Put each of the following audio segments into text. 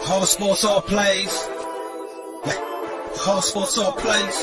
Whole sports all plays. Whole sports all plays.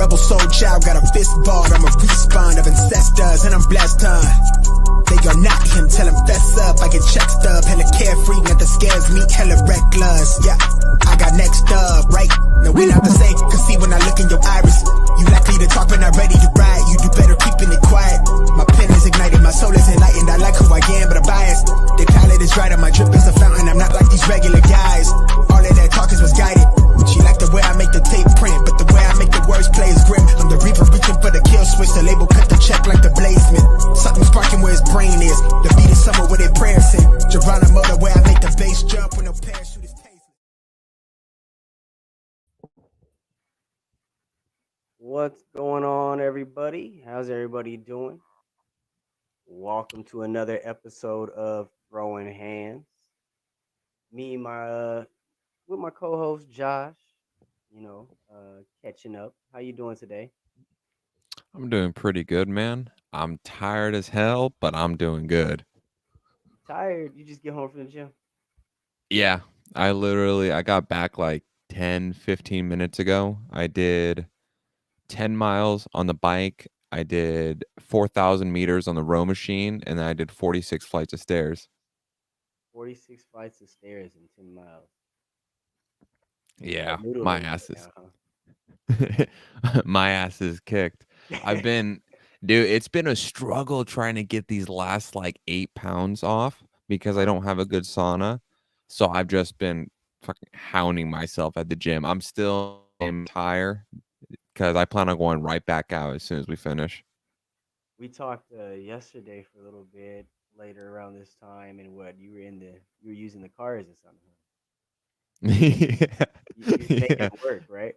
Rebel soul child got a fist ball. I'm a respawn of ancestors and I'm blessed, They are not him, tell him fess up. I get check stub, hella carefree, nothing scares me, hella reckless. Yeah, I got next up, right? No, we not the same, cause see when I look in your iris, you likely to talk but not ready to ride. You do better keeping it quiet. My pen is ignited, my soul is enlightened. I like who I am, but I'm biased. The palette is right, and my drip is a fountain. I'm not like these regular guys. All of that talk is misguided. She like the way I make the tape print, but the way I make the words play is grim. I'm the reaper reaching for the kill switch. The label cut the check like the bladesman. Something sparking where his brain is. The beat is somewhere where they prayers in. Geronimo, the way I make the bass jump when no parachute is tasted. What's going on, everybody? How's everybody doing? Welcome to another episode of Throwing Hands. Me, with my co-host Josh. Catching up. How you doing today? I'm doing pretty good, man. I'm tired as hell, but I'm doing good. Tired? You just get home from the gym? Yeah, I got back like 10, 15 minutes ago. I did 10 miles on the bike. I did 4,000 meters on the row machine, and then I did 46 flights of stairs. 46 flights of stairs in 10 miles. Yeah, Noodle my days ass right is now, huh? my ass is kicked. Dude, it's been a struggle trying to get these last like 8 pounds off because I don't have a good sauna. So I've just been fucking hounding myself at the gym. I'm still tired because I plan on going right back out as soon as we finish. We talked yesterday for a little bit later around this time, and what you were using the cars or something. Yeah. You was making Yeah. it work, right?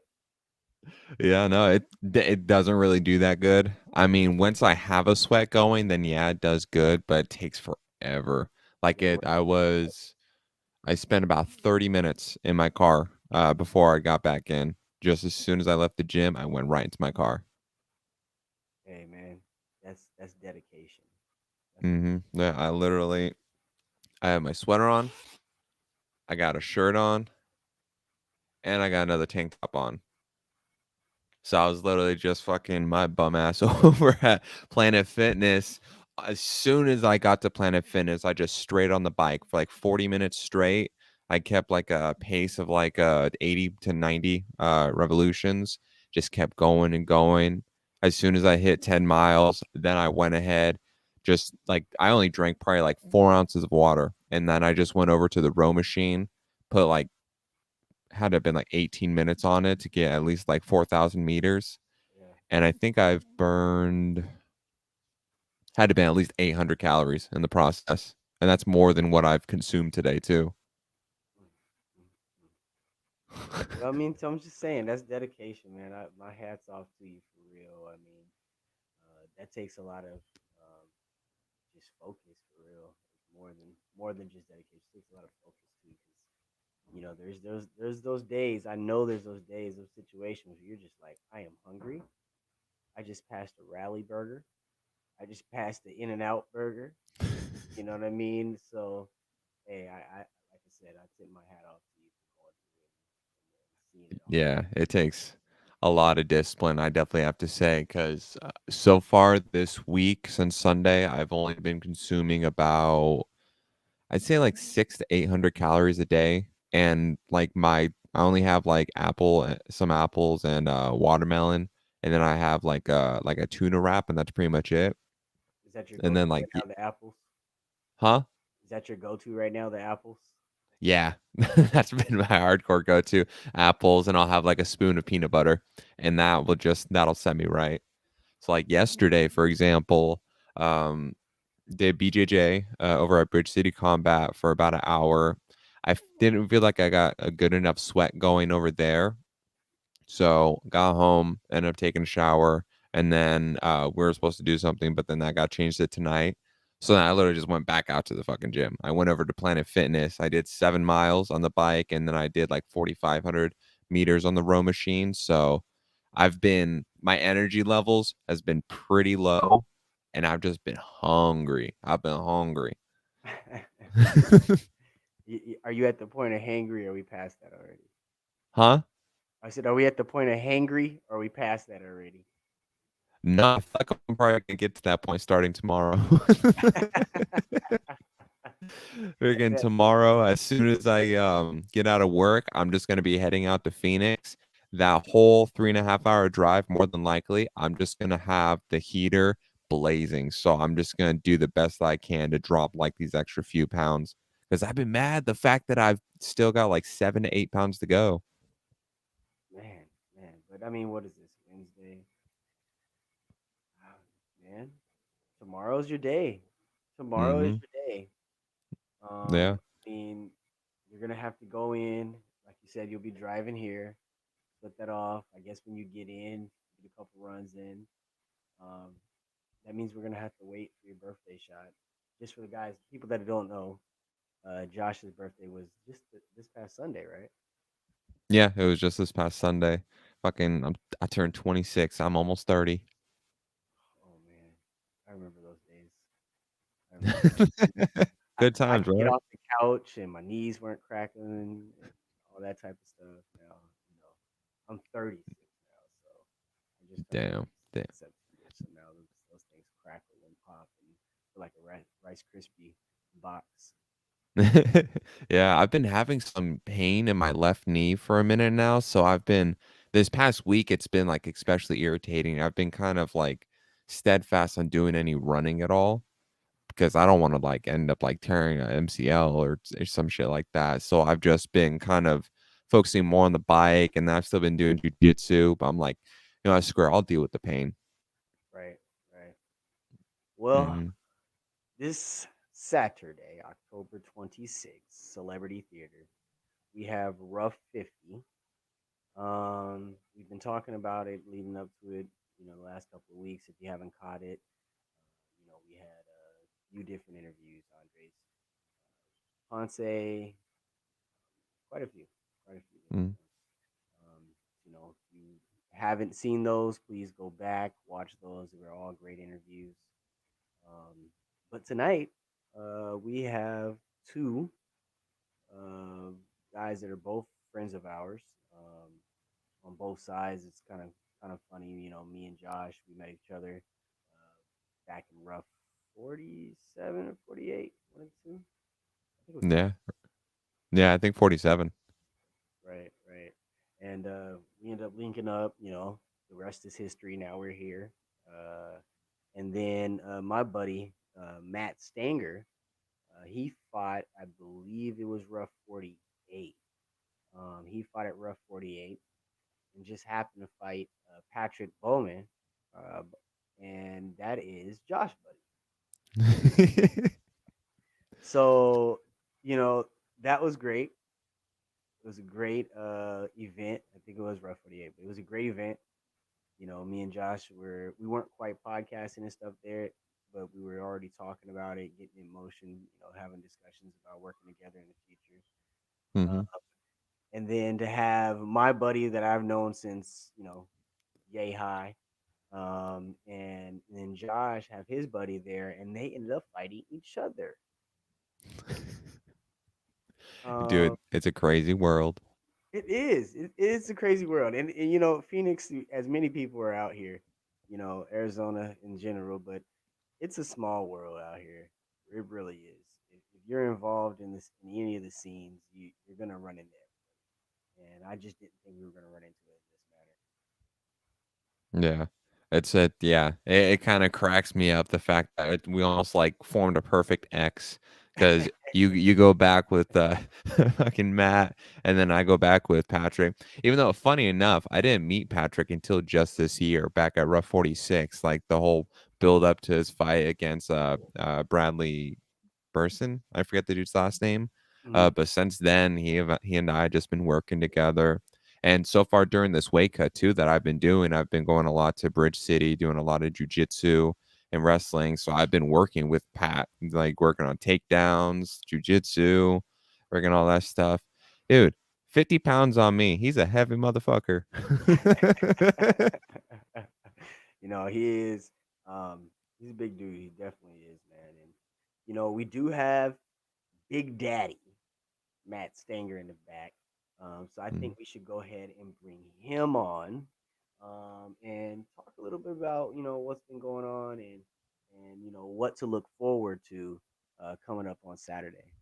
Yeah, no, it doesn't really do that good. I mean, once I have a sweat going, then yeah, it does good, but it takes forever. Like I spent about 30 minutes in my car before I got back in. Just as soon as I left the gym, I went right into my car. Hey man, that's dedication. Yeah, I have my sweater on, I got a shirt on, and I got another tank top on. So I was literally just fucking my bum ass over at Planet Fitness. As soon as I got to Planet Fitness, I just straight on the bike for like 40 minutes straight. I kept like a pace of like 80 to 90 revolutions, just kept going and going. As soon as I hit 10 miles, then I went ahead, just like I only drank probably like 4 ounces of water. And then I just went over to the row machine, put like had to have been like 18 minutes on it to get at least like 4,000 meters. Yeah. And I think I've burned, had to be at least 800 calories in the process. And that's more than what I've consumed today, too. I mean, so I'm just saying that's dedication, man. My hats off to you for real. I mean, that takes a lot of just focus for real. More than just dedication. It takes a lot of focus too, because there's those days. I know there's those days, those situations where you're just like, I am hungry. I just passed a Rally Burger. I just passed the In-N-Out Burger. You know what I mean? So, hey, I like I said, I tip my hat off to you for going through it and seeing it all. Yeah, it takes a lot of discipline, I definitely have to say, because so far this week, since Sunday, I've only been consuming about, I'd say like 600 to 800 calories a day. And like I only have like some apples and watermelon. And then I have like a tuna wrap, and that's pretty much it. Is that your And go-to then like, right now, the apples? huh? Is that your go-to right now, the apples? Yeah, that's been my hardcore go-to, apples, and I'll have like a spoon of peanut butter, and that'll set me right. So like yesterday, for example, did BJJ over at Bridge City Combat for about an hour. Didn't feel like I got a good enough sweat going over there. So got home, ended up taking a shower, and then we were supposed to do something, but then that got changed to tonight. So then I literally just went back out to the fucking gym. I went over to Planet Fitness. I did 7 miles on the bike, and then I did like 4,500 meters on the row machine. So my energy levels has been pretty low, and I've just been hungry. I've been hungry. Are you at the point of hangry? Or are we past that already? Huh? I said, are we at the point of hangry? Or are we past that already? No, I feel like I'm probably gonna get to that point starting tomorrow. Again, That- tomorrow, as soon as I get out of work, I'm just gonna be heading out to Phoenix. That whole 3.5 hour drive, more than likely, I'm just gonna have the heater blazing. So I'm just gonna do the best I can to drop like these extra few pounds. Because I've been mad the fact that I've still got like 7 to 8 pounds to go. man, man. But I mean, what is this? Wednesday? Ah, man, tomorrow's your day. Tomorrow is Mm-hmm. your day. Yeah. I mean, you're gonna have to go in, like you said, you'll be driving here. Split that off. I guess when you get in, get a couple runs in. Um, that means we're gonna have to wait for your birthday shot. Just for the guys, people that don't know, Josh's birthday was just this past Sunday, right? Yeah, it was just this past Sunday. Fucking, I turned 26. I'm almost 30. Oh man, I remember those days. I remember those. Good I times, could get right? off the couch and my knees weren't crackling and all that type of stuff. Now, I'm 36 now, so I just turned Damn. 36 Damn. in September. So now those things crackle and pop and feel like a Rice Krispie box. Yeah, I've been having some pain in my left knee for a minute now. So I've been this past week, it's been like especially irritating. I've been kind of like steadfast on doing any running at all because I don't want to like end up like tearing a MCL or some shit like that. So I've just been kind of focusing more on the bike and I've still been doing jujitsu, but I'm like, I swear I'll deal with the pain. Right, right. Well, Hmm. this Saturday, October 26th, Celebrity Theater, we have Rough 50. We've been talking about it leading up to it, the last couple of weeks. If you haven't caught it, we had a few different interviews. Andres Ponce, quite a few, quite a few different Mm. ones. If you haven't seen those, please go back, watch those. They were all great interviews. Um, but tonight, we have two uh, guys that are both friends of ours. On both sides, it's kind of funny. Me and Josh, we met each other back in rough 47 or 48, one of the two. I think it was Yeah. 47. Yeah, I think 47. Right, right. And we ended up linking up. The rest is history. Now we're here. And then my buddy Matt Stanger, he fought. I believe it was rough 48. He fought at rough 48 and just happened to fight Patrick Bowman, uh, and that is Josh Buddy. So you know that was great. It was a great event. I think it was rough 48, but it was a great event. Me and Josh we weren't quite podcasting and stuff there, but we were already talking about it, getting in motion, having discussions about working together in the future. Uh, Hmm. and then to have my buddy that I've known since yay high, and then Josh have his buddy there, and they ended up fighting each other. Um, Dude, it's a crazy world. it is. It's a crazy world, and Phoenix. As many people are out here, Arizona in general, but it's a small world out here. It really is. If you're involved in any of the scenes, you're gonna run into everybody. And I just didn't think we were gonna run into it in this Yeah. Yeah. It kind of cracks me up the fact that we almost like formed a perfect X because you go back with fucking Matt and then I go back with Patrick. Even though funny enough, I didn't meet Patrick until just this year back at Rough 46, like the whole build up to his fight against Bradley Burson. I forget the dude's last name. matter. But since then, he and I just been working together. And so far during this weight cut too that I've been doing, I've been going a lot to Bridge City, doing a lot of jujitsu and wrestling. So I've been working with Pat, like working on takedowns, jujitsu, working all that stuff. Dude, 50 pounds on me. He's a heavy motherfucker. He is. He's a big dude. He definitely is, man. And we do have Big Daddy, Matt Stanger in the back. So I Mm. think we should go ahead and bring him on, and talk a little bit about what's been going on, and what to look forward to coming up on Saturday.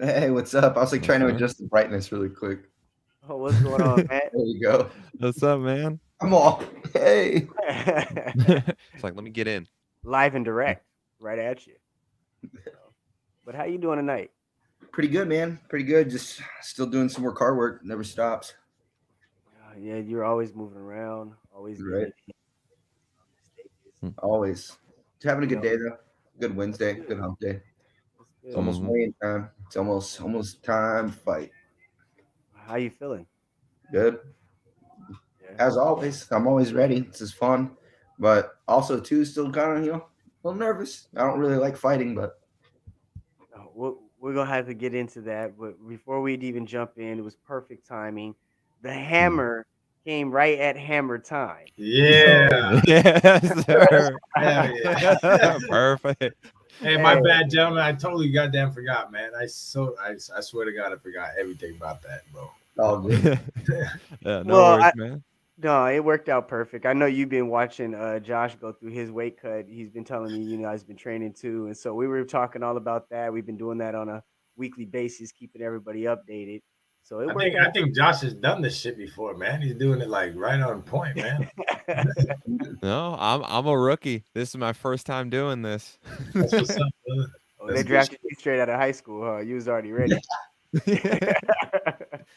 Hey, what's up? I was like What's trying to up? adjust the brightness really quick. Oh, what's going on, Matt? There you go. What's up, man? I'm all hey. It's like, let me get in. Live and direct, right at you. But how you doing tonight? Pretty good, man. Pretty good. Just still doing some more car work. Never stops. Yeah, you're always moving around, always getting Right. it in stages. Mm. Always. Just having a You good know, day though. Good Wednesday. good. Good hump day. That's It's good. almost Mhm. weighing time. It's almost time to fight. How you feeling? Good. Yeah. As always. I'm always ready. This is fun. But also too still kind of, a little nervous. I don't really like fighting, but We're gonna have to get into that, but before we'd even jump in, it was perfect timing. The Mm. hammer came right at hammer time. Yeah, Yes, sir. hell yeah. Perfect. Hey, my bad, gentlemen. I totally goddamn forgot, man. I swear to God, I forgot everything about that, bro. all good. Yeah, no Well, worries, man. no, it worked out perfect. I know you've been watching Josh go through his weight cut. He's been telling me, he's been training too, and so we were talking all about that. We've been doing that on a weekly basis, keeping everybody updated. So it I worked think out. I think Josh has done this shit before, man. He's doing it like right on point, man. No, I'm a rookie. This is my first time doing this. That's what's up, brother. Oh, That's they good drafted shit. you straight out of high school, huh? You was already ready.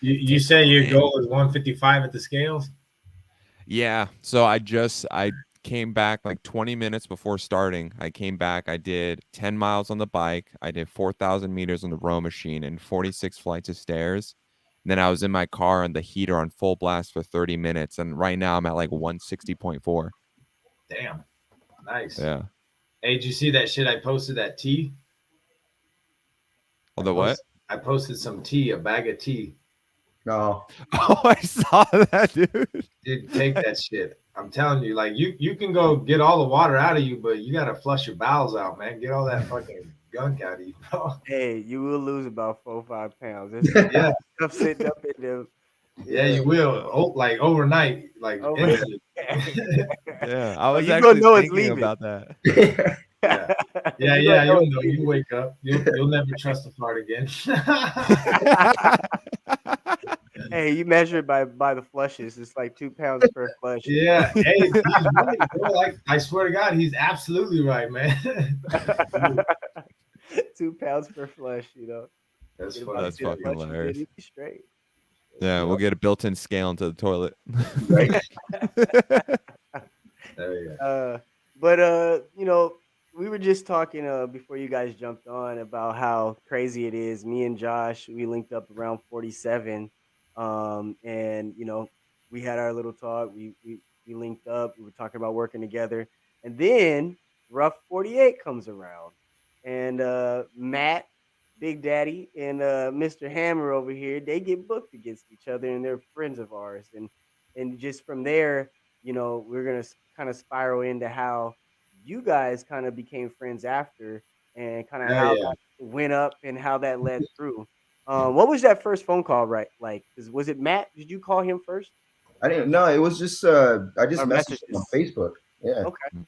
You say your goal is 155 at the scales? Yeah. So I came back like 20 minutes before starting. I came back. I did 10 miles on the bike. I did 4,000 meters on the row machine and 46 flights of stairs. And then I was in my car on the heater on full blast for 30 minutes. And right now I'm at like 160.4. Damn, nice. Yeah. Hey, did you see that shit I posted? That tea? Oh, the what? I posted some tea, a bag of tea. No. Oh, I saw that, dude. Dude, take that shit. I'm telling you, like you can go get all the water out of you, but you gotta flush your bowels out, man. Get all that fucking gunk out of you, bro. Hey, you will lose about 4 or 5 pounds. Yeah, Stuff sitting up in them. yeah, you will. Oh, like overnight, like Oh, instantly. Yeah, I Oh, was you gonna actually know it's thinking leaving. about that. Yeah, You yeah, gonna you'll it's know. You leaving. wake up, you'll never trust a fart again. Hey, you measure it by the flushes. It's like 2 pounds per flush. Yeah, hey, he's right, bro. Like I swear to God, he's absolutely right, man. 2 pounds per flush. That's Get funny. about That's 10 fucking flushes in, hilarious. you be straight. Yeah, we'll get a built-in scale into the toilet. Right. There you go. But we were just talking before you guys jumped on about how crazy it is. Me and Josh, we linked up around 47, and we had our little talk. We linked up. We were talking about working together, and then Rough 48 comes around, and Matt, Big Daddy, and Mr. Hammer over here, they get booked against each other, and they're friends of ours, and just from there, we're gonna kind of spiral into how you guys kind of became friends after, and kind of Yeah, how yeah. that went up and how that led through. What was that first phone call like? Was it Matt? Did you call him first I didn't know. It was just I just or messaged him on messages? Facebook. Yeah. Okay.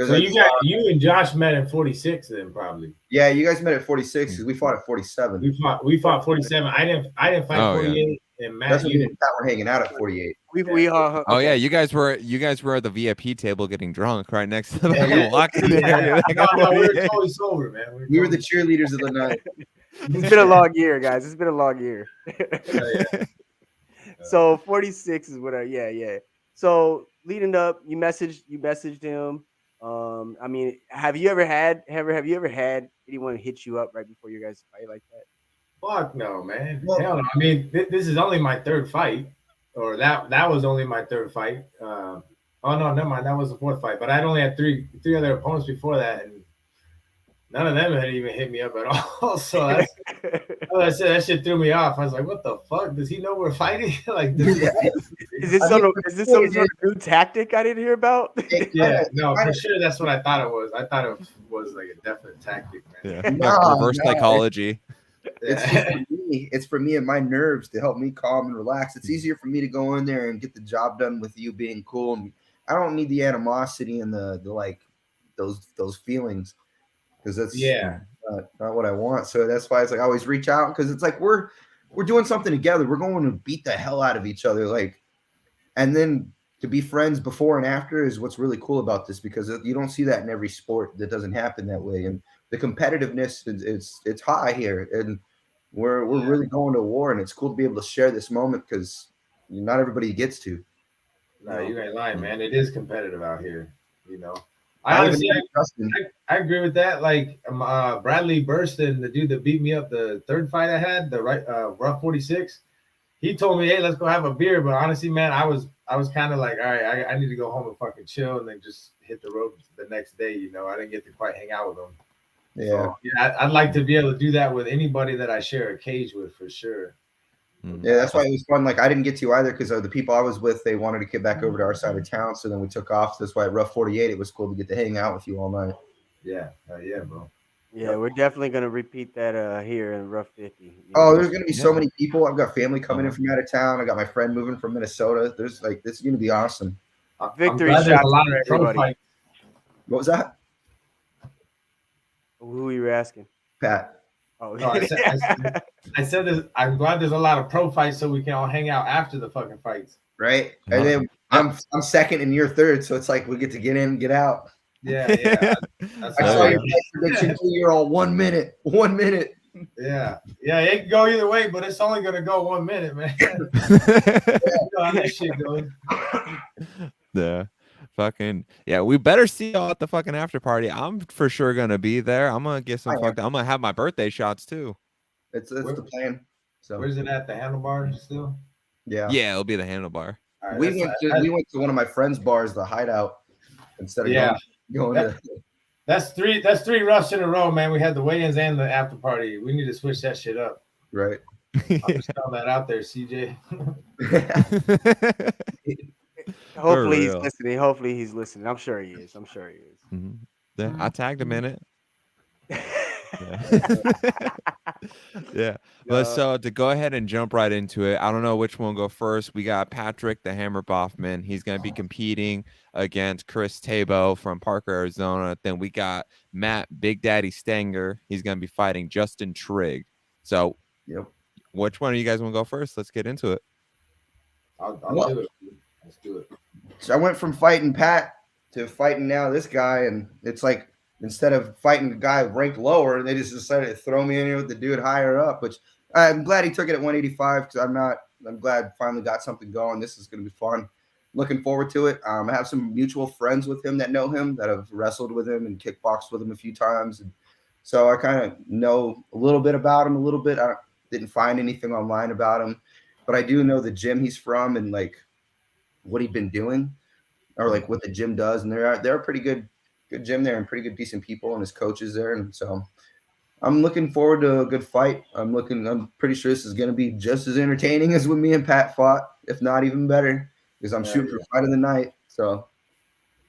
So you and Josh met in 46 then probably. Yeah, you guys met at 46 because we fought at 47. We fought 47. I didn't fight Oh, yeah. 48, and Matt, That's when you me and Pat were hanging out at 48. We Oh okay. yeah, you guys were at the VIP table getting drunk right next to the Yeah. lock-in yeah, area. no, we were totally sober, man. We were the cheerleaders of the night. It's been a long year, guys. It's been a long year. Yeah. So 46 is what yeah. So leading up, you messaged him. I mean, have you ever had anyone hit you up right before you guys fight like that? Fuck no, man. Well- Hell no. I mean, this is only my third fight, or that was only my third fight. Oh no, never mind. That was the fourth fight, but I'd only had three other opponents before that, and None of them had even hit me up at all. So that shit threw me off. I was like, what the fuck? Does he know we're fighting? Like, Is this some sort of new tactic I didn't hear about? Yeah, no, for sure. That's what I thought it was. I thought it was like a definite tactic, man. Yeah. No, Reverse psychology. It's just for me. It's for me and my nerves to help me calm and relax. It's easier for me to go in there and get the job done with you being cool. And I don't need the animosity and the like those feelings, because that's not what I want. So that's why it's like I always reach out, because it's like we're doing something together. We're going to beat the hell out of each other, like, and then to be friends before and after is what's really cool about this, because you don't see that in every sport. That doesn't happen that way, and the competitiveness it's high here, and we're really going to war, and it's cool to be able to share this moment, because not everybody gets to. No, you ain't lying, man. It is competitive out here, you know. I agree with that. Like Bradley Burston, the dude that beat me up the third fight I had, the RUF 46, he told me, hey, let's go have a beer. But honestly, man, I was kind of like, all right, I need to go home and fucking chill, and then just hit the road the next day. You know, I didn't get to quite hang out with him. Yeah, so, yeah, I'd like to be able to do that with anybody that I share a cage with, for sure. Yeah, that's why it was fun. Like, I didn't get to either, because the people I was with, they wanted to get back over to our side of town. So then we took off. So that's why at RUF 48, it was cool to get to hang out with you all night. Yeah, yeah, bro. Yeah, we're definitely gonna repeat that here in RUF 50. Oh, there's gonna be so many people. I've got family coming in from out of town. I got my friend moving from Minnesota. There's like, this is gonna be awesome. Victory shots for everybody. What was that? Who are you asking? Pat. Oh, no, I said this. I'm glad there's a lot of pro fights, so we can all hang out after the fucking fights. Right, and then I'm second and you're third, so it's like we get to get in and get out. Yeah. I saw your prediction. You're all 1 minute. 1 minute. Yeah, it can go either way, but it's only gonna go 1 minute, man. You know how this shit goes. Yeah. Fucking yeah, we better see y'all at the fucking after party. I'm for sure gonna be there. I'm gonna get some I'm gonna have my birthday shots too. It's the plan. So where's it at? The Handlebar still? Yeah, it'll be the Handlebar. Right, we went to one of my friends' bars, the Hideout, instead of going to. That's three RUFs in a row, man. We had the weigh-ins and the after party. We need to switch that shit up. Right. I'm just throwing that out there, CJ. Hopefully he's listening. Hopefully he's listening. I'm sure he is. Mm-hmm. Yeah, I tagged him in it. Yeah. But so to go ahead and jump right into it, I don't know which one will go first. We got Patrick the Hammer Baughman. He's going to be competing against Chris Tabo from Parker, Arizona. Then we got Matt Big Daddy Stanger. He's going to be fighting Justin Trigg. So which one of you guys want to go first? Let's get into it. I'll do it. Let's do it. So I went from fighting Pat to fighting now this guy, and it's like, instead of fighting the guy ranked lower, they just decided to throw me in here with the dude higher up, which I'm glad he took it at 185, because I'm glad finally got something going. This is going to be fun. Looking forward to it. I have some mutual friends with him that know him, that have wrestled with him and kickboxed with him a few times. And so I kind of know a little bit about him, a little bit. I didn't find anything online about him, but I do know the gym he's from and like what he'd been doing, or like what the gym does. And they're a pretty good gym there, and pretty good, decent people, and his coaches there. And so I'm looking forward to a good fight. I'm pretty sure this is going to be just as entertaining as when me and Pat fought, if not even better, because I'm shooting for fight of the night. So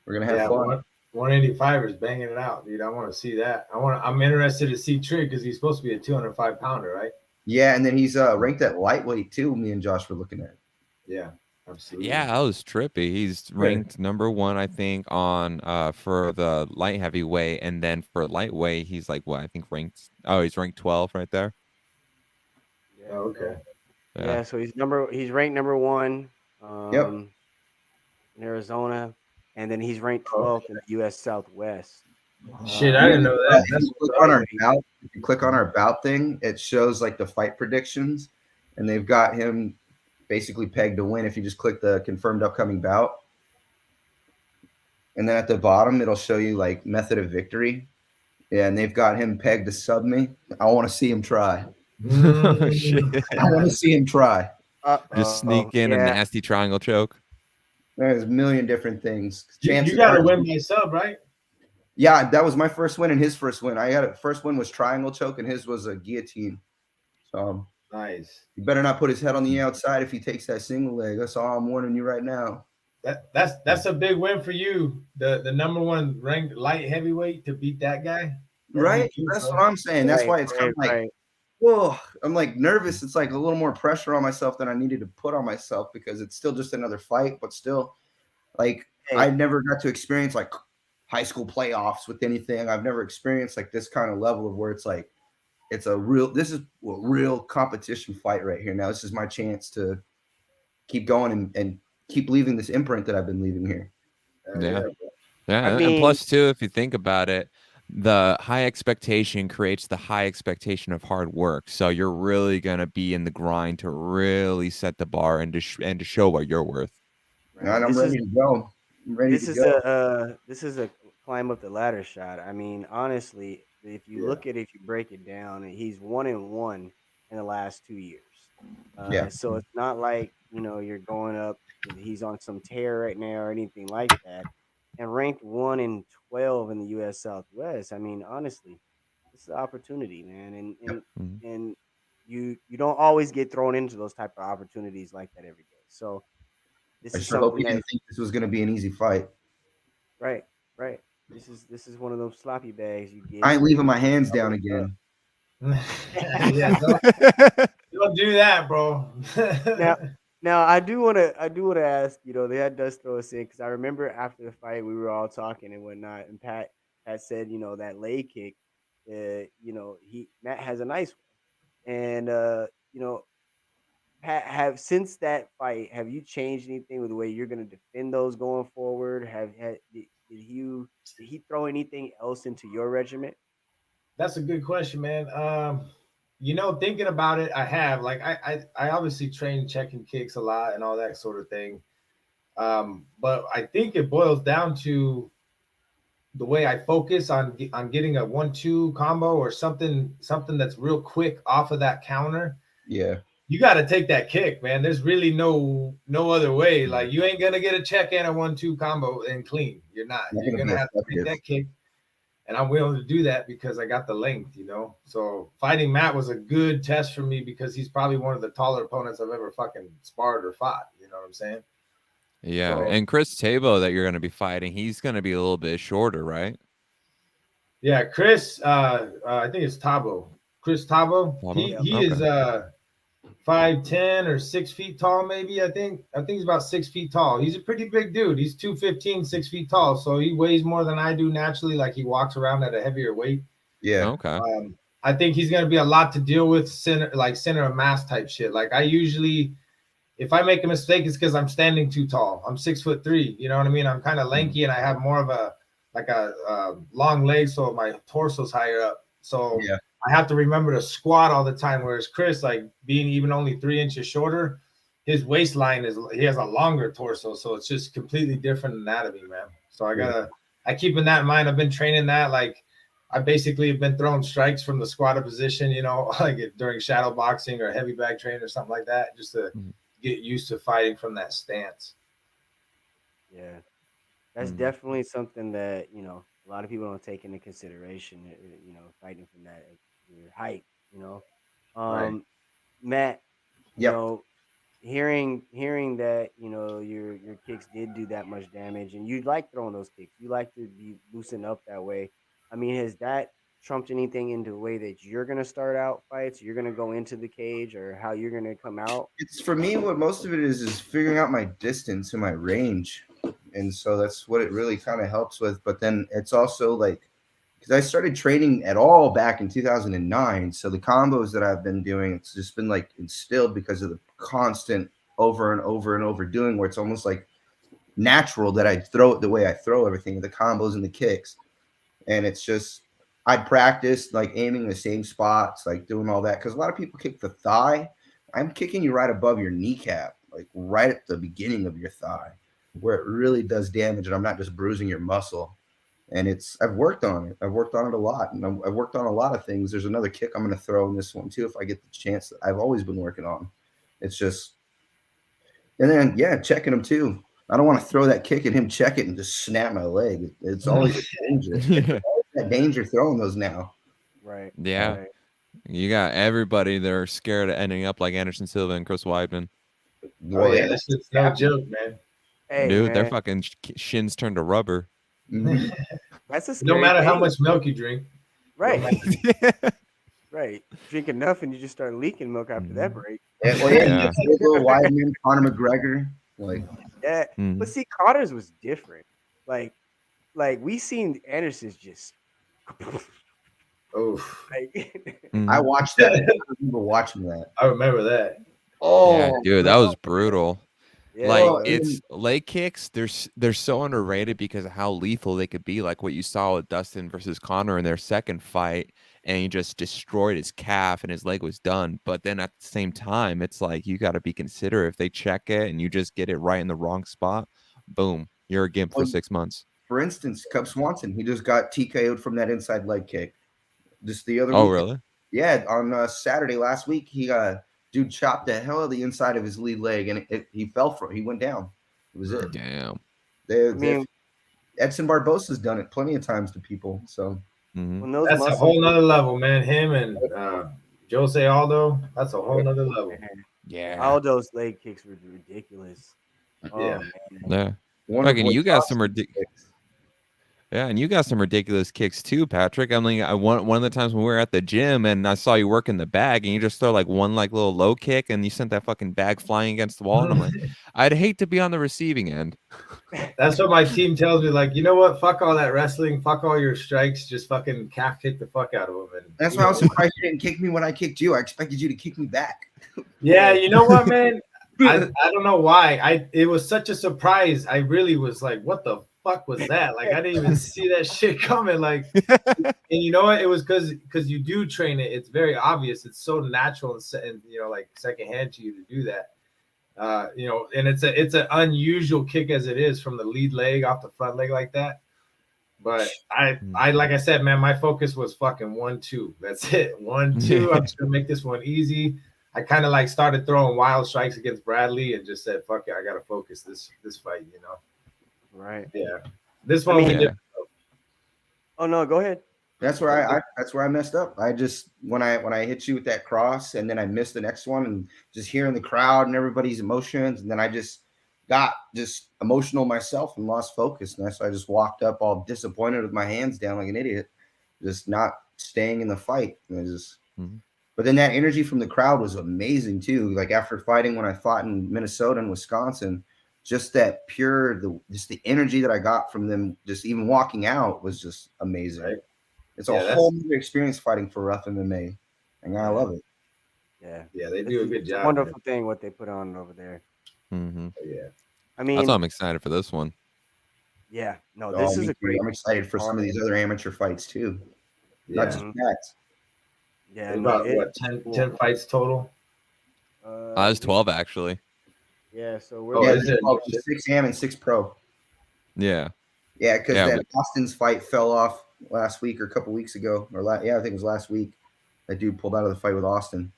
we're going to have fun. 185ers banging it out, dude. I want to see that. I'm interested to see Trigg, because he's supposed to be a 205-pounder, right? Yeah, and then he's ranked at lightweight too. Me and Josh were looking at. Yeah. Absolutely. Yeah, that was trippy. He's ranked number 1, I think, on for the light heavyweight, and then for lightweight, he's like I think he's ranked 12 right there. Yeah, okay. Yeah, so he's ranked number 1 in Arizona, and then he's ranked 12th in the US Southwest. Shit, I didn't know that. If you click on our bout thing, it shows like the fight predictions, and they've got him basically pegged to win if you just click the confirmed upcoming bout. And then at the bottom, it'll show you like method of victory. Yeah, and they've got him pegged to sub me. I want to see him try. Shit. I want to see him try. Just sneak in a nasty triangle choke. There's a million different things. You got to win by sub, right? Yeah, that was my first win and his first win. I had a first win was triangle choke and his was a guillotine. So Nice. you better not put his head on the outside if he takes that single leg. That's all I'm warning you right now. That's a big win for you. The #1 ranked light heavyweight to beat that guy. Right? That's what I'm saying. That's why it's kind of like, whoa, I'm like nervous. It's like a little more pressure on myself than I needed to put on myself because it's still just another fight, but still, like, I never got to experience like high school playoffs with anything. I've never experienced like this kind of level of where it's like, this is a real competition fight right here. Now, this is my chance to keep going and keep leaving this imprint that I've been leaving here. Yeah. And plus, too, if you think about it, the high expectation creates the high expectation of hard work. So you're really going to be in the grind to really set the bar and to show what you're worth. Right. And I'm ready to go. This is a climb up the ladder shot. I mean, honestly, if you look at it, if you break it down, he's 1-1 in the last 2 years. So it's not like, you're going up, he's on some tear right now or anything like that. And ranked 1-12 in the U.S. Southwest. I mean, honestly, this is an opportunity, man. And you don't always get thrown into those type of opportunities like that every day. So this is sure hope something you didn't think this was going to be an easy fight. Right. This is one of those sloppy bags you get. I ain't leaving my hands down again. Yeah, don't do that, bro. Now I do want to ask. That does throw us in because I remember after the fight we were all talking and whatnot, and Pat said, that leg kick, Matt has a nice one, and Pat, since that fight, have you changed anything with the way you're going to defend those going forward? Did he throw anything else into your regiment? That's a good question, man. Thinking about it, I have I obviously train checking kicks a lot and all that sort of thing. But I think it boils down to the way I focus on getting a 1-2 combo or something that's real quick off of that counter. Yeah. You got to take that kick, man. There's really no other way. Like, you ain't going to get a check and a 1-2 combo and clean. You're not. You're going to have to take that kick. And I'm willing to do that because I got the length, So fighting Matt was a good test for me because he's probably one of the taller opponents I've ever fucking sparred or fought. You know what I'm saying? Yeah. So, and Chris Tabo that you're going to be fighting, he's going to be a little bit shorter, right? Yeah, Chris, I think it's Tabo. Chris Tabo. He is 5'10" or 6 feet tall, maybe. I think he's about 6 feet tall. He's a pretty big dude. He's 215, 6 feet tall. So he weighs more than I do naturally. Like, he walks around at a heavier weight. Yeah. Okay. I think he's going to be a lot to deal with, center of mass type shit. Like, I usually, if I make a mistake, it's because I'm standing too tall. I'm 6'3". You know what I mean? I'm kind of lanky and I have more of a long leg, so my torso's higher up. So yeah. I have to remember to squat all the time. Whereas Chris, like, being even only 3 inches shorter, his waistline he has a longer torso. So it's just completely different anatomy, man. So I keep in that in mind. I've been training that. Like, I basically have been throwing strikes from the squatted position, like during shadow boxing or heavy bag training or something like that, just to get used to fighting from that stance. Yeah. That's definitely something that, a lot of people don't take into consideration, fighting from that your height, Right. Matt, yep. Hearing that, your kicks did do that much damage and you like throwing those kicks, you like to be loosened up that way. I mean, has that trumped anything into the way that you're going to start out fights? You're going to go into the cage or how you're going to come out? It's for me, what most of it is figuring out my distance and my range. And so that's what it really kind of helps with. But then it's also like, because I started training at all back in 2009. So the combos that I've been doing, it's just been like instilled because of the constant over and over and over doing, where it's almost like natural that I throw it the way I throw everything, the combos and the kicks. And it's just, I practiced like aiming the same spots, like doing all that. Because a lot of people kick the thigh. I'm kicking you right above your kneecap, like right at the beginning of your thigh, where it really does damage. And I'm not just bruising your muscle. And I've worked on it. I've worked on it a lot. And I've worked on a lot of things. There's another kick I'm going to throw in this one too, if I get the chance, that I've always been working on. It's just, and then, yeah, checking them too. I don't want to throw that kick and him check it and just snap my leg. It's always a danger. Yeah. That danger throwing those now. Right. Yeah. Right. You got everybody they're scared of ending up like Anderson Silva and Chris Weidman. Oh yeah, this is no joke, man. Hey, Dude, man, their fucking shins turned to rubber. Mhm. that's a No scary matter how thing. much milk you drink. Right. Right. Drink enough and you just start leaking milk after that break. Yeah, well, yeah, Yeah. Silva, Weidman, Conor McGregor, like Yeah. Mhm. But see, Connor's was different. Like we seen Anderson's just Oof. like Mhm. I watched that. I remember watching that. I remember that. Oh, Yeah, dude, that was brutal. yeah, Like Well, it's leg kicks. They're so underrated because of how lethal they could be. Like what you saw with Dustin versus Connor in their second fight, and he just destroyed his calf and his leg was done. But then at the same time, it's like you got to be considerate. If they check it and you just get it right in the wrong spot, boom, you're a gimp for Well, 6 months. for instance, Cub Swanson, he just got TKO'd from that inside leg kick. Just the other Oh, week. really? Yeah, on Saturday last week, he dude chopped the hell out of the inside of his lead leg, and he fell for it. He went down. It was it. Damn. I mean, Edson Barbosa's done it plenty of times to people. So Mhm. when those That's a muscles whole nother level, man. Him and Jose Aldo, that's a whole nother level. Yeah. Aldo's leg kicks were ridiculous. Oh Yeah. man. Yeah. one of Fucking what you got Josh some did. Yeah, and you got some ridiculous kicks too, Patrick. I mean, one of the times when we were at the gym and I saw you work in the bag and you just throw like one like little low kick and you sent that fucking bag flying against the wall. And I'm like, I'd hate to be on the receiving end. That's what my team tells me. Like, you know what? Fuck all that wrestling. Fuck all your strikes. Just fucking calf kick the fuck out of them. And That's why I was surprised you didn't kick me when I kicked you. I expected you to kick me back. yeah, you know what, man? I don't know why. It was such a surprise. I really was like, what the fuck was that? Like, I didn't even see that shit coming. Like, and you know what? It was because you do train it. It's very obvious. It's so natural and you know, like secondhand to you to do that. You know, and it's an unusual kick as it is from the lead leg off the front leg like that. But I like I said, man, my focus was fucking 1-2. That's it. 1-2. I'm just gonna make this one easy. I kind of like started throwing wild strikes against Bradley and just said, fuck it, I gotta focus this fight, you know. Right. Yeah. This one we did. Oh no, go ahead. That's where that's where I messed up. I just when I hit you with that cross and then I missed the next one and just hearing the crowd and everybody's emotions and then I just got just emotional myself and lost focus. And so I just walked up all disappointed with my hands down like an idiot, just not staying in the fight. And I just But then that energy from the crowd was amazing too. Like after fighting when I fought in Minnesota and Wisconsin, just that pure just the energy that I got from them just even walking out was just amazing. Right? It's a whole new experience fighting for RUF MMA. And I love it. Yeah. Yeah, they do a good job. Wonderful thing what they put on over there. Yeah. I mean, that's why I'm excited for this one. Yeah. No, this is a great. I'm excited for some of these other amateur fights too. Yeah. Not just that. Yeah. About what 10 fights total? It's 12 actually. Yeah, so we're 6 am and 6 pro. Yeah. Yeah, because that Austin's fight fell off last week or a couple weeks ago. I think it was last week. That dude pulled out of the fight with Austin.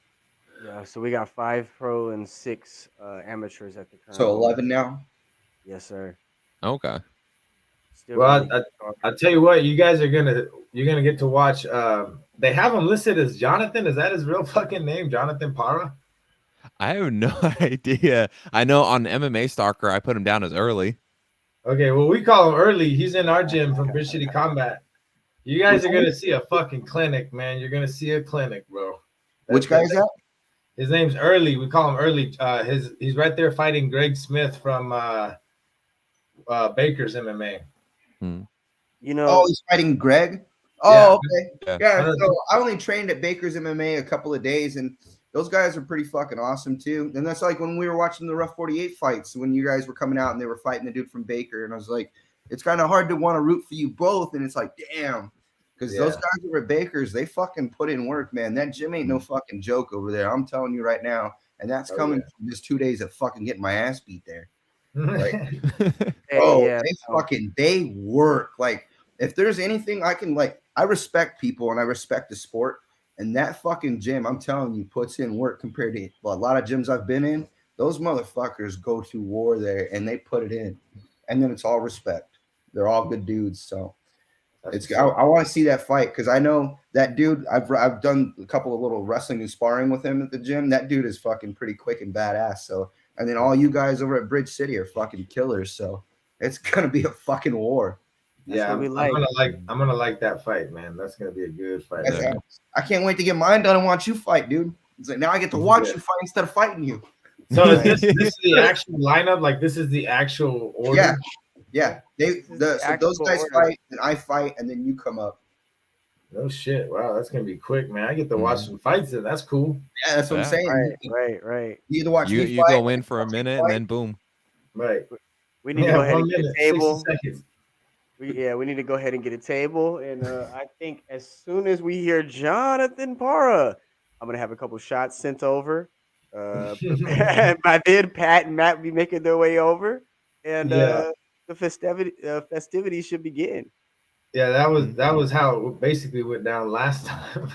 Yeah, so we got 5 pro and 6 amateurs at the current. So 11 now? Yes, sir. Okay. Still well, I'll tell you what, you're gonna get to watch. They have him listed as Jonathan. Is that his real fucking name, Jonathan Parra? I have no idea. I know on MMA Stalker, I put him down as early. Okay, well, we call him Early. He's in our gym from Bridge City Combat. You guys are going to see a fucking clinic, man. You're going to see a clinic, bro. Which guy is that? His name's Early. We call him Early. He's right there fighting Greg Smith from Baker's MMA. You know, oh, he's fighting Greg? Oh, okay. Yeah, so I only trained at Baker's MMA a couple of days, and those guys are pretty fucking awesome too. And that's like when we were watching the RUF 48 fights, when you guys were coming out and they were fighting the dude from Baker, and I was like, it's kind of hard to want to root for you both. And it's like, damn, because those guys who were at Baker's, they fucking put in work, man. That gym ain't no fucking joke over there. I'm telling you right now. And that's coming from just 2 days of fucking getting my ass beat there. Like, they work. Like, if there's anything I can, like, I respect people and I respect the sport. And that fucking gym, I'm telling you, puts in work compared to a lot of gyms I've been in. those motherfuckers go to war there and they put it in, and then it's all respect. They're all good dudes. So I want to see that fight because I know that dude. I've done a couple of little wrestling and sparring with him at the gym. That dude is fucking pretty quick and badass. So, and then all you guys over at Bridge City are fucking killers. So it's gonna be a fucking war. Yeah, I'm gonna like that fight, man. That's gonna be a good fight. I can't wait to get mine done and watch you fight, dude. It's like now I get to watch you fight instead of fighting you. So is this the actual lineup? Like this is the actual order? Yeah. So those guys fight, and I fight, and then you come up. No shit. Wow, that's gonna be quick, man. I get to watch some fights then. That's cool. Yeah, that's what I'm saying. Right. You get to watch me you fight, go in for a minute and then boom. Right. We need to go ahead and get a table. 60 seconds. We need to go ahead and get a table. And I think as soon as we hear Jonathan Parra, I'm going to have a couple shots sent over. By then, Pat and Matt will be making their way over. And the festivities should begin. Yeah, that was how it basically went down last time.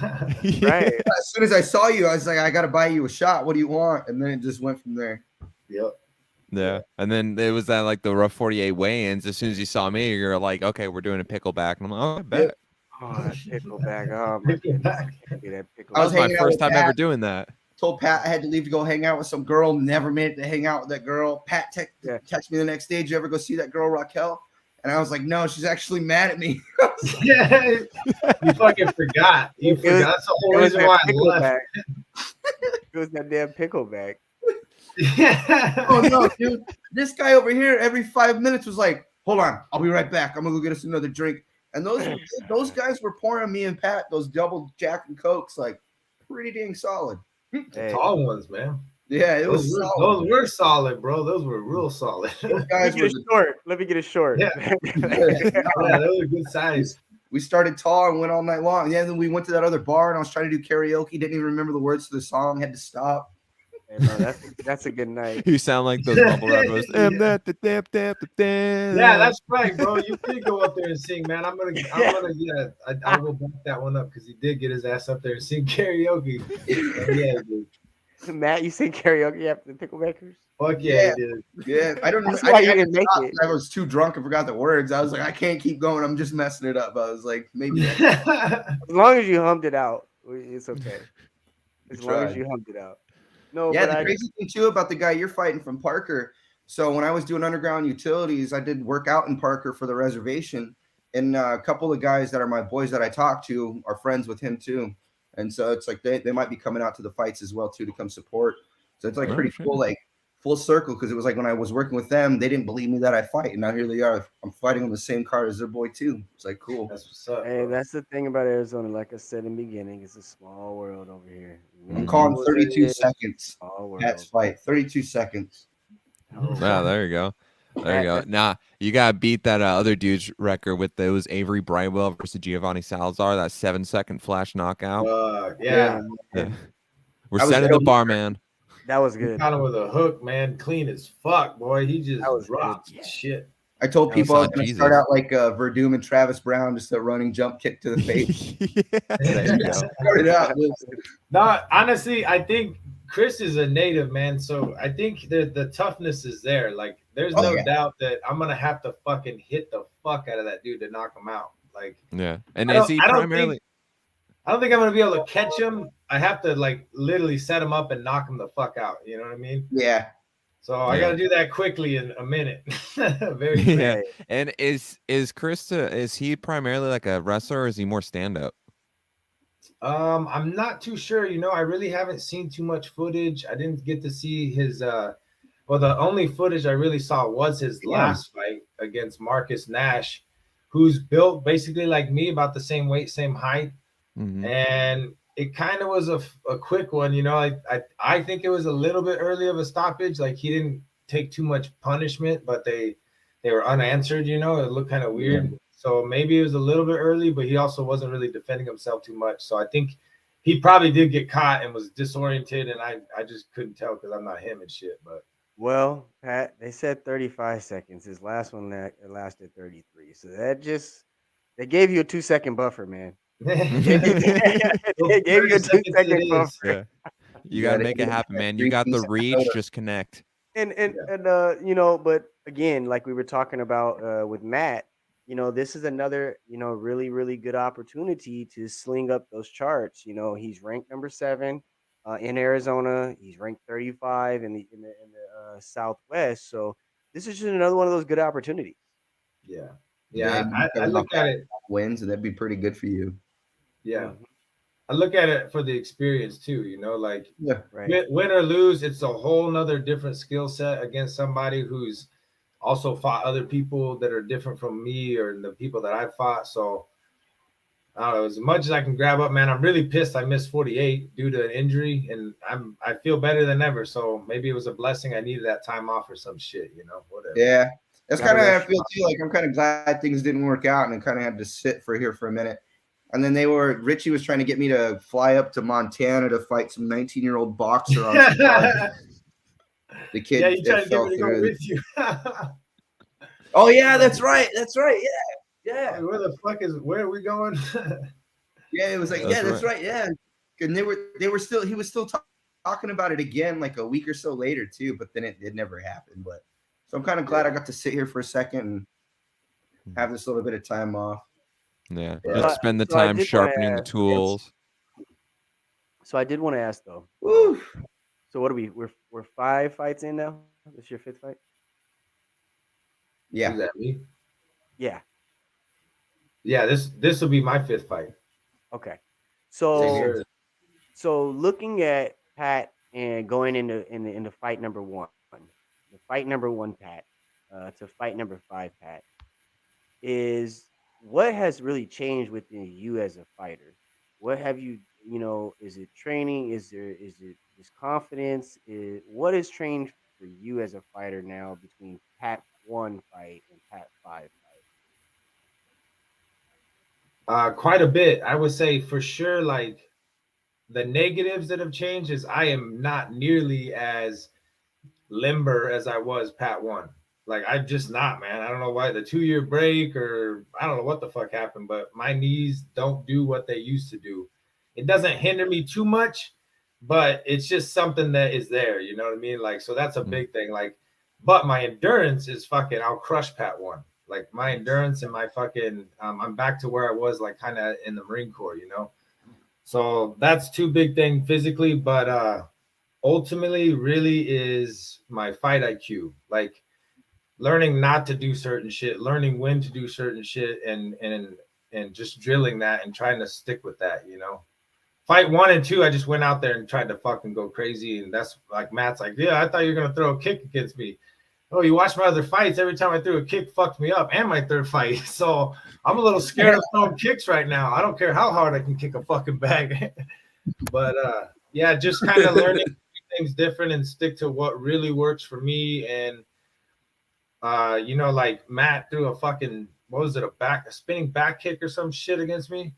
Right. As soon as I saw you, I was like, I got to buy you a shot. What do you want? And then it just went from there. Yep. Yeah, and then it was that like the rough 48 weigh-ins. As soon as you saw me, you're like, okay, we're doing a pickleback, and I'm like, oh, I bet. Oh, that pickleback! Oh my God. That was my first time ever doing that. Told Pat I had to leave to go hang out with some girl. Never made it to hang out with that girl. Pat texted me the next day. Did you ever go see that girl Raquel? And I was like, no, she's actually mad at me. Yeah, you fucking forgot. You forgot. That's the whole reason why I left. It was that damn pickleback. Oh no, dude! This guy over here every 5 minutes was like, "Hold on, I'll be right back. I'm gonna go get us another drink." And those guys were pouring me and Pat those double Jack and Cokes like pretty dang solid. The tall ones, man. Yeah, those were solid, bro. Those were real solid. Those guys Let me get a short. Yeah, those were good size. We started tall and went all night long. Yeah, then we went to that other bar and I was trying to do karaoke. Didn't even remember the words to the song. Had to stop. Hey, bro, that's a good night. You sound like those bubble rappers. Yeah, that's right, bro. You could go up there and sing, man. I will back that one up because he did get his ass up there and sing karaoke. Yeah, dude. Matt, you sing karaoke after the picklebackers? Fuck yeah, dude. Yeah, I don't know. I didn't make it. I was too drunk and forgot the words. I was like, I can't keep going. I'm just messing it up. I was like, maybe. As long as you hummed it out, it's okay. As long as you hummed it out. No, yeah, the crazy thing too about the guy you're fighting from Parker. So when I was doing underground utilities, I did work out in Parker for the reservation, and a couple of guys that are my boys that I talk to are friends with him too. And so it's like they might be coming out to the fights as well too to come support. So it's like pretty cool, like full circle, because it was like when I was working with them, they didn't believe me that I fight, and now here they are. I'm fighting on the same card as their boy too. It's like cool. That's what's up. Hey, that's the thing about Arizona. Like I said in the beginning, it's a small world over here. I'm calling 32 seconds. That's fight 32 seconds. Wow, there you go. There you go. Nah, you gotta beat that other dude's record with those Avery Bridewell versus Giovanni Salazar. That 7-second flash knockout. Yeah. We're setting the bar, man. That was good. Kind of with a hook, man. Clean as fuck, boy. He just dropped shit. I told people I was going to start out like Verdum and Travis Brown, just a running jump kick to the face. Started out. No, honestly, I think Chris is a native, man. So I think the toughness is there. Like, there's no doubt that I'm going to have to fucking hit the fuck out of that dude to knock him out. Like, yeah. And is he primarily? I don't think I'm going to be able to catch him. I have to like literally set him up and knock him the fuck out. You know what I mean? Yeah. So I got to do that quickly in a minute. Very quick. Yeah. And is Krista, is he primarily like a wrestler or is he more stand up? I'm not too sure. You know, I really haven't seen too much footage. I didn't get to see his well, the only footage I really saw was his last fight against Marcus Nash, who's built basically like me, about the same weight, same height. Mm-hmm. And it kind of was a quick one, you know. I think it was a little bit early of a stoppage. Like, he didn't take too much punishment, but they were unanswered, you know. It looked kind of weird. Yeah. So maybe it was a little bit early, but he also wasn't really defending himself too much. So I think he probably did get caught and was disoriented, and I just couldn't tell because I'm not him and shit. But well, Pat, they said 35 seconds. His last one lasted 33. So they gave you a 2-second buffer, man. They gave you a 2-second buffer. You got to make it happen, man. You got the reach. Just connect. And but again, like we were talking about with Matt, this is another, really, really good opportunity to sling up those charts. He's ranked number 7 in Arizona. He's ranked 35 in the Southwest. So this is just another one of those good opportunities. Yeah. I I look at it. Wins, and that'd be pretty good for you. Yeah. Mhm. I look at it for the experience too, like Right. win or lose, it's a whole nother different skill set against somebody who's also fought other people that are different from me or the people that I fought. So I don't know, as much as I can grab up, man, I'm really pissed I missed 48 due to an injury, and I feel better than ever. So maybe it was a blessing. I needed that time off or some shit, whatever. Yeah. That's Gotta kind of how I rest feel too. Like I'm kind of glad things didn't work out, and I kind of had to sit for a minute. And then Richie was trying to get me to fly up to Montana to fight some 19-year-old boxer on some card. The kid Yeah, you tried to get fell me to go through. with you. Oh yeah, that's right. Yeah. Where are we going? Yeah, it was like, that's right. Yeah. And he was still talking about it again like a week or so later too, but then it never happened. But so I'm kind of glad I got to sit here for a second and have this little bit of time off. Yeah, just spend the time sharpening the tools. So I did want to ask though. Woo. So what are we? We're 5 fights in now. This is your 5th fight. Yeah. Is that me? Yeah. Yeah, this will be my 5th fight. Okay. So looking at Pat and going into fight number 1, the fight number 1 Pat, to fight number 5 Pat, is what has really changed within you as a fighter? What have you, is it training? Is it just confidence? What has changed for you as a fighter now between Pat 1 fight and Pat 5 fight? Quite a bit. I would say for sure, like the negatives that have changed is I am not nearly as limber as I was Pat 1. Like I'm just not, man. I don't know why, the 2-year break or I don't know what the fuck happened, but my knees don't do what they used to do. It doesn't hinder me too much, but it's just something that is there. You know what I mean? Like, so that's a big thing. Like, but my endurance is fucking, I'll crush Pat 1. Like my endurance and my fucking, I'm back to where I was, like kind of in the Marine Corps, So that's 2 big things physically, but ultimately really is my fight IQ. Like learning not to do certain shit, learning when to do certain shit, and just drilling that and trying to stick with that, Fight 1 and 2, I just went out there and tried to fucking go crazy. And that's like Matt's like, yeah, I thought you were gonna throw a kick against me. Oh, you watch my other fights. Every time I threw a kick, fucked me up, and my 3rd fight. So I'm a little scared of throwing kicks right now. I don't care how hard I can kick a fucking bag. But yeah, just kind of learning things different and stick to what really works for me. And like Matt threw a fucking, what was it, a spinning back kick or some shit against me.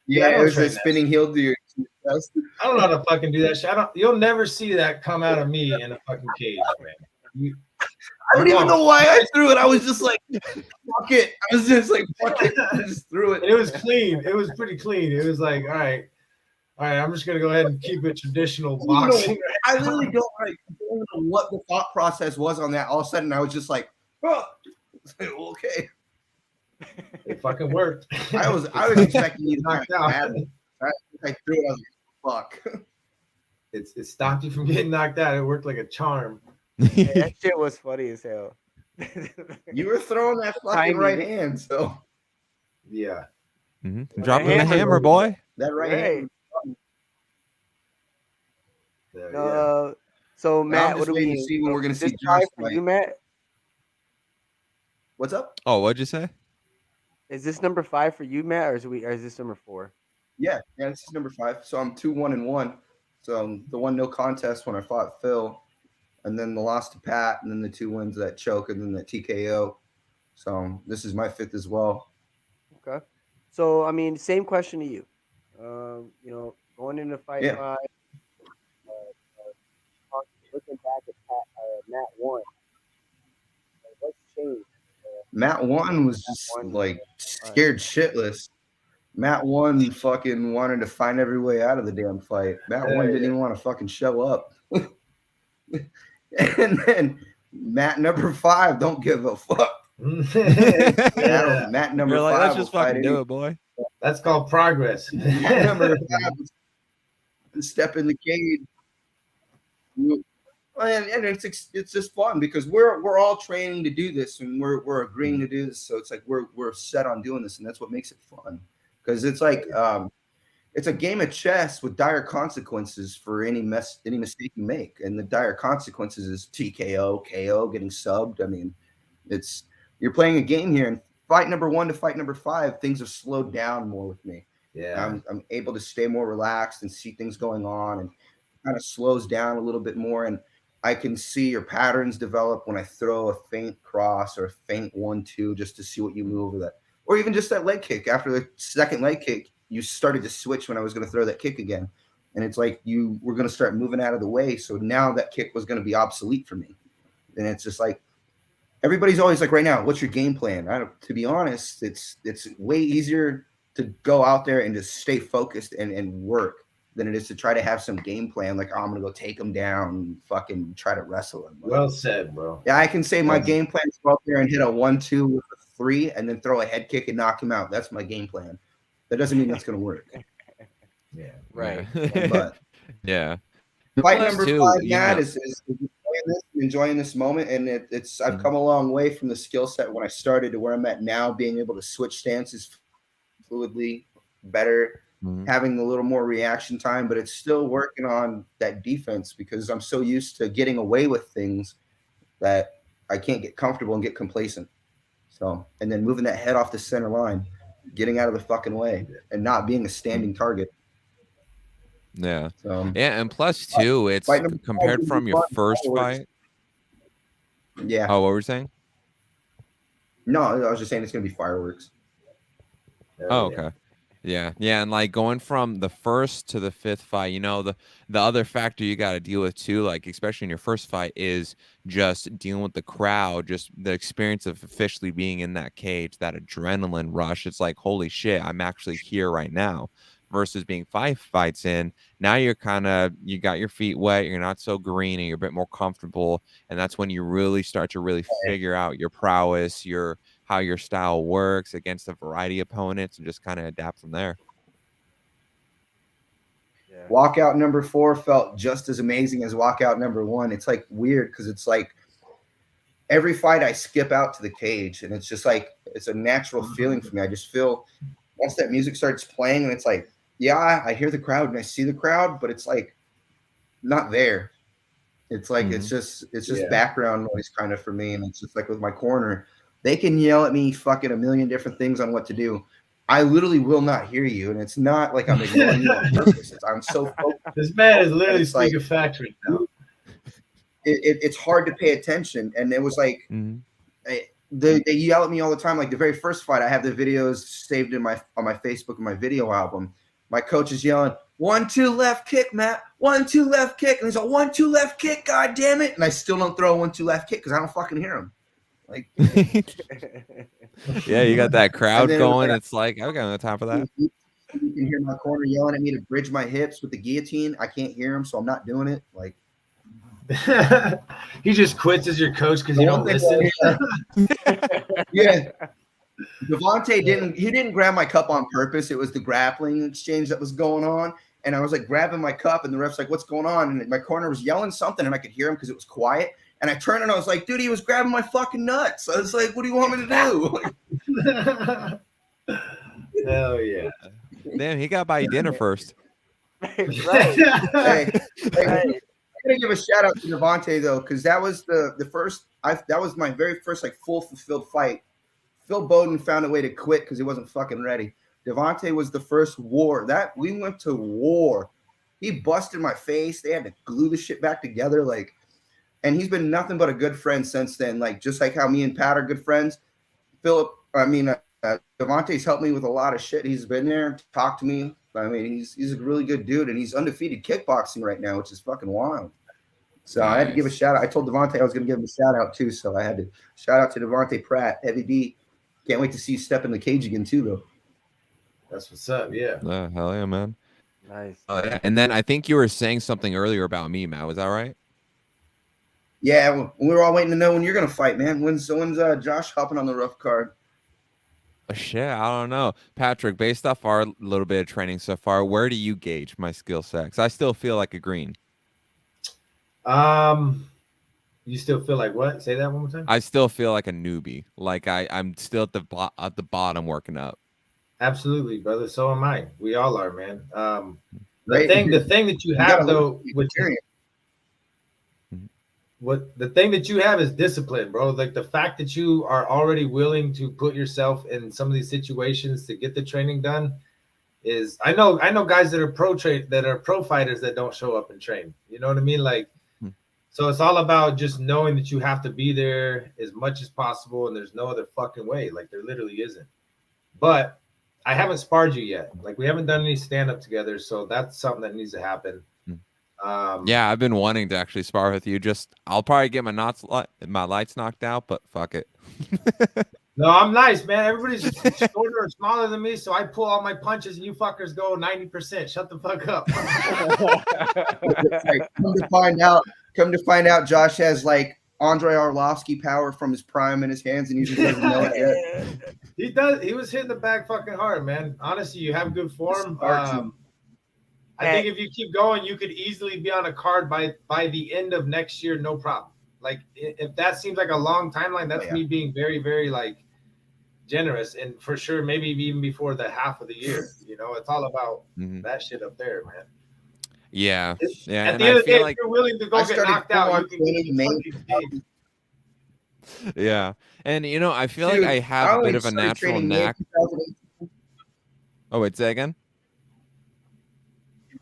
Yeah, it was a spinning heel to your chest. I don't know how to fucking do that shit. You'll never see that come out of me in a fucking cage, man. I don't even know why I threw it. I was just like, fuck it. I was just like, fuck it. I just threw it. It was clean. It was pretty clean. It was like, all right, I'm just gonna go ahead and keep it traditional boxing. I literally don't know what the thought process was on that. All of a sudden, I was just like, oh, okay. It fucking worked. I was expecting you to knock out. I threw it. I was like, fuck. It stopped you from getting knocked out. It worked like a charm. Hey, that shit was funny as hell. You were throwing that fucking right hand, so yeah. Dropping the hammer, boy. That right hand. So Matt, what do we see when we're gonna see Josh for you, Matt? What's up? Oh, what'd you say? Is this number 5 for you, Matt, or is this number 4? Yeah, this is number 5. So I'm 2-1-1. So the one no contest when I fought Phil, and then the loss to Pat, and then the 2 wins that choke, and then the TKO. So this is my 5th as well. Okay. So I mean, same question to you. Going into fight 5, looking back at Matt 1, what's changed? Matt 1 was just like scared shitless. Matt 1 fucking wanted to find every way out of the damn fight. Matt 1 didn't even want to fucking show up. And then Matt number 5 don't give a fuck. Yeah. Matt number You're like, 5 let's just will fight fucking do it, boy. That's called progress. Matt number 5 will step in the cage. And it's just fun because we're all training to do this, and we're agreeing to do this. So it's like we're set on doing this, and that's what makes it fun. Because it's like it's a game of chess with dire consequences for any mistake you make, and the dire consequences is TKO, KO, getting subbed. I mean, you're playing a game here, and fight number 1 to fight number 5, things have slowed down more with me. Yeah. I'm able to stay more relaxed and see things going on, and kind of slows down a little bit more, and I can see your patterns develop when I throw a feint cross or a feint 1-2 just to see what you move with that, or even just that leg kick. After the second leg kick, you started to switch when I was going to throw that kick again, and it's like you were going to start moving out of the way. So now that kick was going to be obsolete for me, and it's just like everybody's always like, right now, what's your game plan? To be honest, it's way easier to go out there and just stay focused and work than it is to try to have some game plan like, oh, I'm gonna go take him down and fucking try to wrestle him. Well said, bro. Yeah, I can say my game plan is go out there and hit a 1-2 with a 3 and then throw a head kick and knock him out. That's my game plan. That doesn't mean that's gonna work. Yeah. Right. But Yeah. fight Plus, number too, 5, you Matt, know- is enjoying this moment, and I've come a long way from the skill set when I started to where I'm at now, being able to switch stances fluidly, better, having a little more reaction time, but it's still working on that defense because I'm so used to getting away with things that I can't get comfortable and get complacent. So, and then moving that head off the center line, getting out of the fucking way, and not being a standing target. Yeah. So, Yeah, and plus too, it's fight number compared 5 from your first fireworks. fight. Yeah. Oh, what were you saying? No, I was just saying it's gonna be fireworks. Oh, okay. Yeah. Yeah. And like going from the first to the 5th fight, you know, the other factor you got to deal with too, like especially in your first fight, is just dealing with the crowd, just the experience of officially being in that cage, that adrenaline rush. It's like, holy shit, I'm actually here right now. Versus being 5 fights in, now you got your feet wet, you're not so green, and you're a bit more comfortable, and that's when you really start to really figure out your prowess, how your style works against a variety of opponents, and just kind of adapt from there. Yeah. Walkout number 4 felt just as amazing as walkout number 1. It's like weird because it's like every fight I skip out to the cage, and it's just like it's a natural feeling for me. I just feel once that music starts playing, and it's like, yeah, I hear the crowd and I see the crowd, but it's like not there. It's like it's just background noise kind of for me, and it's just like with my corner, they can yell at me fucking a million different things on what to do. I literally will not hear you, and it's not like I'm ignoring you on purpose. I'm so focused. This man is literally speaking factory now. It's hard to pay attention, and it was like they yell at me all the time. Like the very first fight, I have the videos saved on my Facebook and my video album. My coach is yelling, 1-2 left kick, Matt. 1-2 left kick. And he's like, 1-2 left kick, god damn it. And I still don't throw a 1-2 left kick because I don't fucking hear him. Like, yeah, you got that crowd going. Like, it's like, okay, on the top of that. You can hear my corner yelling at me to bridge my hips with the guillotine. I can't hear him, so I'm not doing it. Like, he just quits as your coach because you don't listen. Yeah. Devontae didn't grab my cup on purpose. It was the grappling exchange that was going on. And I was like grabbing my cup, and the ref's like, what's going on? And my corner was yelling something, and I could hear him because it was quiet. And I turned and I was like, dude, he was grabbing my fucking nuts. I was like, what do you want me to do? Hell yeah. Damn, he got by dinner first. Right. Hey, I'm gonna give a shout out to Devontae though, because that was the first. That was my very first like full fulfilled fight. Phil Bowden found a way to quit because he wasn't fucking ready. Devontae was the first war that we went to war. He busted my face. They had to glue the shit back together, like. And he's been nothing but a good friend since then. Like just like how me and Pat are good friends. Devontae's helped me with a lot of shit. He's been there, talked to me. I mean, he's a really good dude, and he's undefeated kickboxing right now, which is fucking wild. So I had to give a shout out. I told Devontae I was going to give him a shout out too, so I had to shout out to Devontae Pratt, Heavy D. Can't wait to see you step in the cage again too, though. That's what's up. Yeah. Yeah, hell yeah, man. Nice. Yeah. And then I think you were saying something earlier about me, Matt. Was that right? Yeah, we were all waiting to know when you're gonna fight, man. When's Josh hopping on the rough card? Shit, I don't know. Patrick, based off our little bit of training so far, where do you gauge my skill set? 'Cause I still feel like a green. You still feel like what? Say that one more time. I still feel like a newbie. Like I'm still at the bottom working up. Absolutely, brother. So am I. We all are, man. The Right. thing that you have though, which the thing that you have is discipline, bro. Like the fact that you are already willing to put yourself in some of these situations to get the training done is I know guys that are pro fighters that don't show up and train. You know what I mean? Like, so it's all about just knowing that you have to be there as much as possible, and there's no other fucking way. Like there literally isn't. But I haven't sparred you yet. Like we haven't done any stand up together, so that's something that needs to happen. Yeah, I've been wanting to actually spar with you. I'll probably get my lights knocked out, but fuck it. No, I'm nice, man. Everybody's shorter or smaller than me, so I pull all my punches, and you fuckers go 90%. Shut the fuck up. Come to find out, Josh has like Andrei Arlovsky power from his prime in his hands, and he just doesn't know it yet. He does. He was hitting the bag fucking hard, man. Honestly, you have good form. I think if you keep going, you could easily be on a card by the end of next year, no problem. Like if that seems like a long timeline, that's me being very, very like generous, and for sure, maybe even before the half of the year. You know, it's all about that shit up there, man. Yeah, yeah. At the end of the day, if you're willing to go get knocked out, you can get yeah, and you know, I feel like I have a bit of a natural knack. Oh, wait, say again.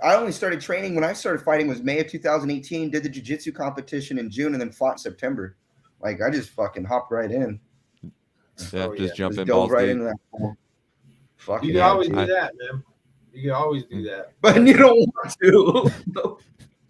I only started training when I started fighting was May of 2018, did the jiu-jitsu competition in June, and then fought in September. Like I just fucking hopped right in. Yeah, just jump in balls right into that. Fucking you can always do that, man. You can always do that. But you don't want to.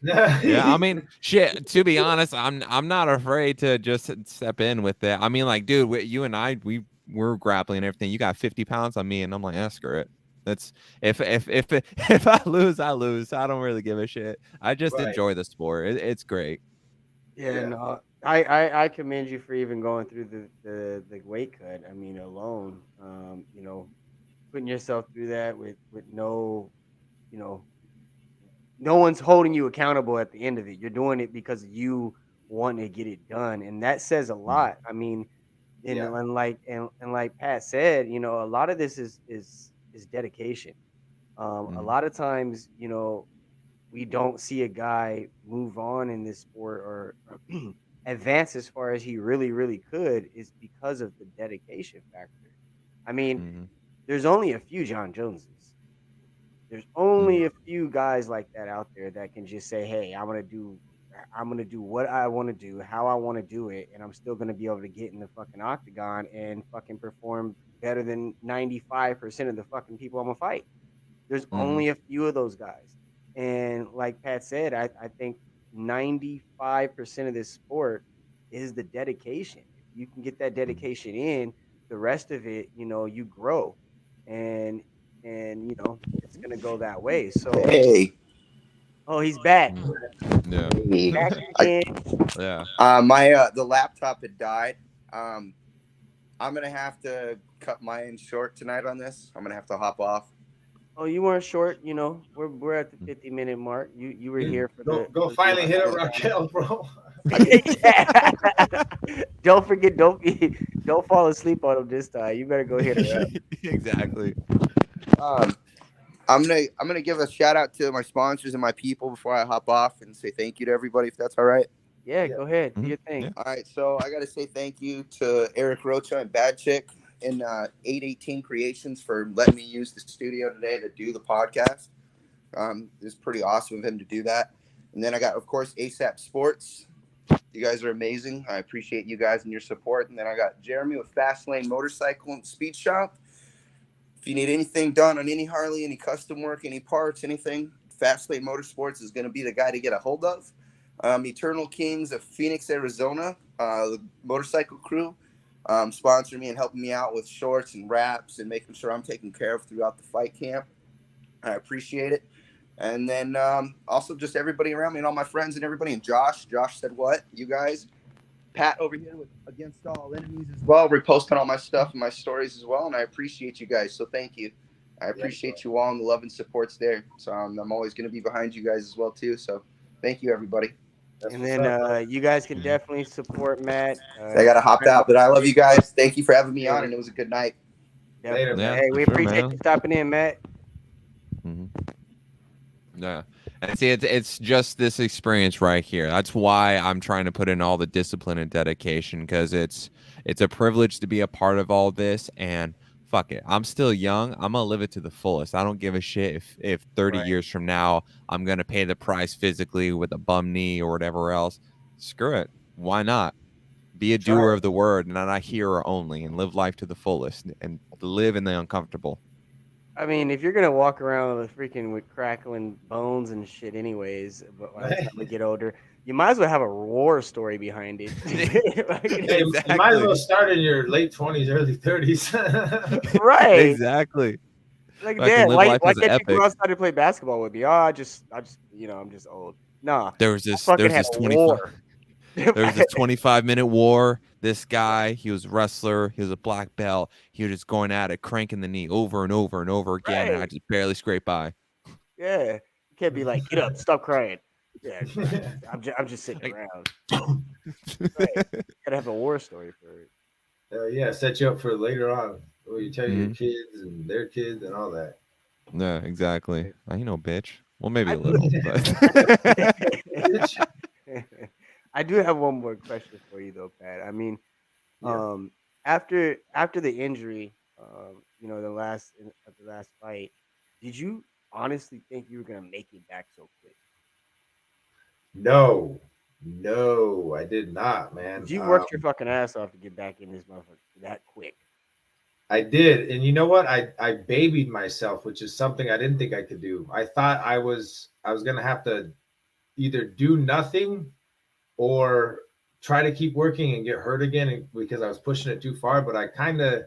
Yeah, I mean, shit. To be honest, I'm not afraid to just step in with that. I mean, like, dude, you and I, we're grappling and everything. You got 50 pounds on me, and I'm like, screw it. That's if I lose, I lose. I don't really give a shit. I just enjoy the sport. It's great. Yeah, no, I commend you for even going through the weight cut. I mean, alone, you know, putting yourself through that with no, you know, no one's holding you accountable at the end of it. You're doing it because you want to get it done, and that says a lot. I mean, and like Pat said, you know, a lot of this is dedication. A lot of times, you know, we don't see a guy move on in this sport or advance as far as he really, really could is because of the dedication factor. I mean, there's only a few John Joneses. There's only a few guys like that out there that can just say, "Hey, I'm gonna do what I want to do, how I want to do it, and I'm still gonna be able to get in the fucking octagon and fucking perform better than 95% of the fucking people I'm gonna fight." There's only a few of those guys. And like Pat said, I think 95% of this sport is the dedication. If you can get that dedication in, the rest of it, you know, you grow. And you know, it's gonna go that way. So oh, he's back. Yeah. Back again. Yeah. My the laptop had died. I'm gonna have to cut mine short tonight on this. I'm gonna have to hop off. Oh, you weren't short, you know. We're at the 50-minute mark. You were here for go finally hit up Raquel, bro. Don't forget, don't fall asleep on him this time. You better go hit her up. Exactly. I'm gonna give a shout out to my sponsors and my people before I hop off and say thank you to everybody if that's all right. Yeah, go ahead. Do your thing. Yeah. All right, so I gotta say thank you to Eric Rocha and Bad Chick and 818 Creations for letting me use the studio today to do the podcast. It's pretty awesome of him to do that. And then I got, of course, ASAP Sports. You guys are amazing. I appreciate you guys and your support. And then I got Jeremy with Fast Lane Motorcycle and Speed Shop. If you need anything done on any Harley, any custom work, any parts, anything, Fast Lane Motorsports is going to be the guy to get a hold of. Eternal Kings of Phoenix, Arizona, the motorcycle crew. sponsoring me and helping me out with shorts and wraps and making sure I'm taken care of throughout the fight camp. I appreciate it. And then also just everybody around me and all my friends and everybody. And Josh said what? You guys. Pat over here with Against All Enemies as well, reposting all my stuff and my stories as well. And I appreciate you guys. So thank you. I appreciate you all, and the love and support's there. So I'm always going to be behind you guys as well too. So thank you, everybody. And then you guys can definitely support Matt. I got to hop out, but I love you guys. Thank you for having me on, and it was a good night. Later, Definitely. man. Hey, we for sure, appreciate man. you stopping in, Matt. Yeah. And see, it's just this experience right here. That's why I'm trying to put in all the discipline and dedication, because it's a privilege to be a part of all this. And fuck it, I'm still young. I'm gonna live it to the fullest. I don't give a shit if 30 years from now I'm gonna pay the price physically with a bum knee or whatever else. Screw it. Why not? Be a doer of the word and not a hearer only, and live life to the fullest and live in the uncomfortable. I mean, if you're gonna walk around with crackling bones and shit, anyways, but by the time we get older, you might as well have a war story behind it. Hey, you might as well start in your late 20s, early 30s. Right? Exactly. Like, I can Dad, live why life as can't an you come epic. outside and play basketball with me? Oh, I'm just, I'm just old. Nah, There was this fucking had a 25 war. There was this 25-minute war. This guy, he was a wrestler. He was a black belt. He was just going at it, cranking the knee over and over and over again. And I Right. just barely scraped by. Yeah, you can't be like, get up, stop crying. Yeah, I'm just sitting around. Right. Gotta have a war story for it. Yeah, set you up for later on. Where you tell your Mhm. kids and their kids and all that. Yeah, exactly. I ain't no bitch. Well, maybe I a do- little, but I do have one more question for you though, Pat. I mean, after the injury, at the last fight, did you honestly think you were gonna make it back so quick? No, I did not, man. 'Cause you worked your fucking ass off to get back in this motherfucker that quick. I did, and you know what? I babied myself, which is something I didn't think I could do. I thought I was gonna have to either do nothing or try to keep working and get hurt again because I was pushing it too far. But I kind of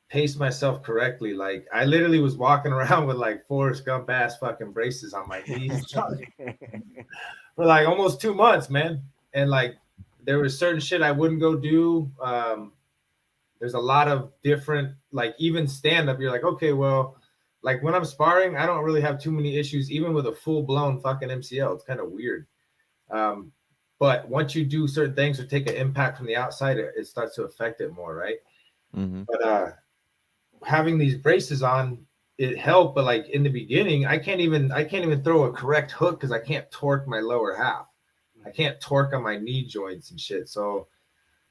paced myself correctly. Like I literally was walking around with like Forrest Gump ass fucking braces on my knees for like almost 2 months, man. And like there was certain shit I wouldn't go do. There's a lot of different, like even stand up. You're like, okay, well, like when I'm sparring, I don't really have too many issues, even with a full blown fucking MCL. It's kind of weird. But once you do certain things or take an impact from the outside, it starts to affect it more, right? But having these braces on, it helped. But like in the beginning, I can't even throw a correct hook because I can't torque my lower half. I can't torque on my knee joints and shit. So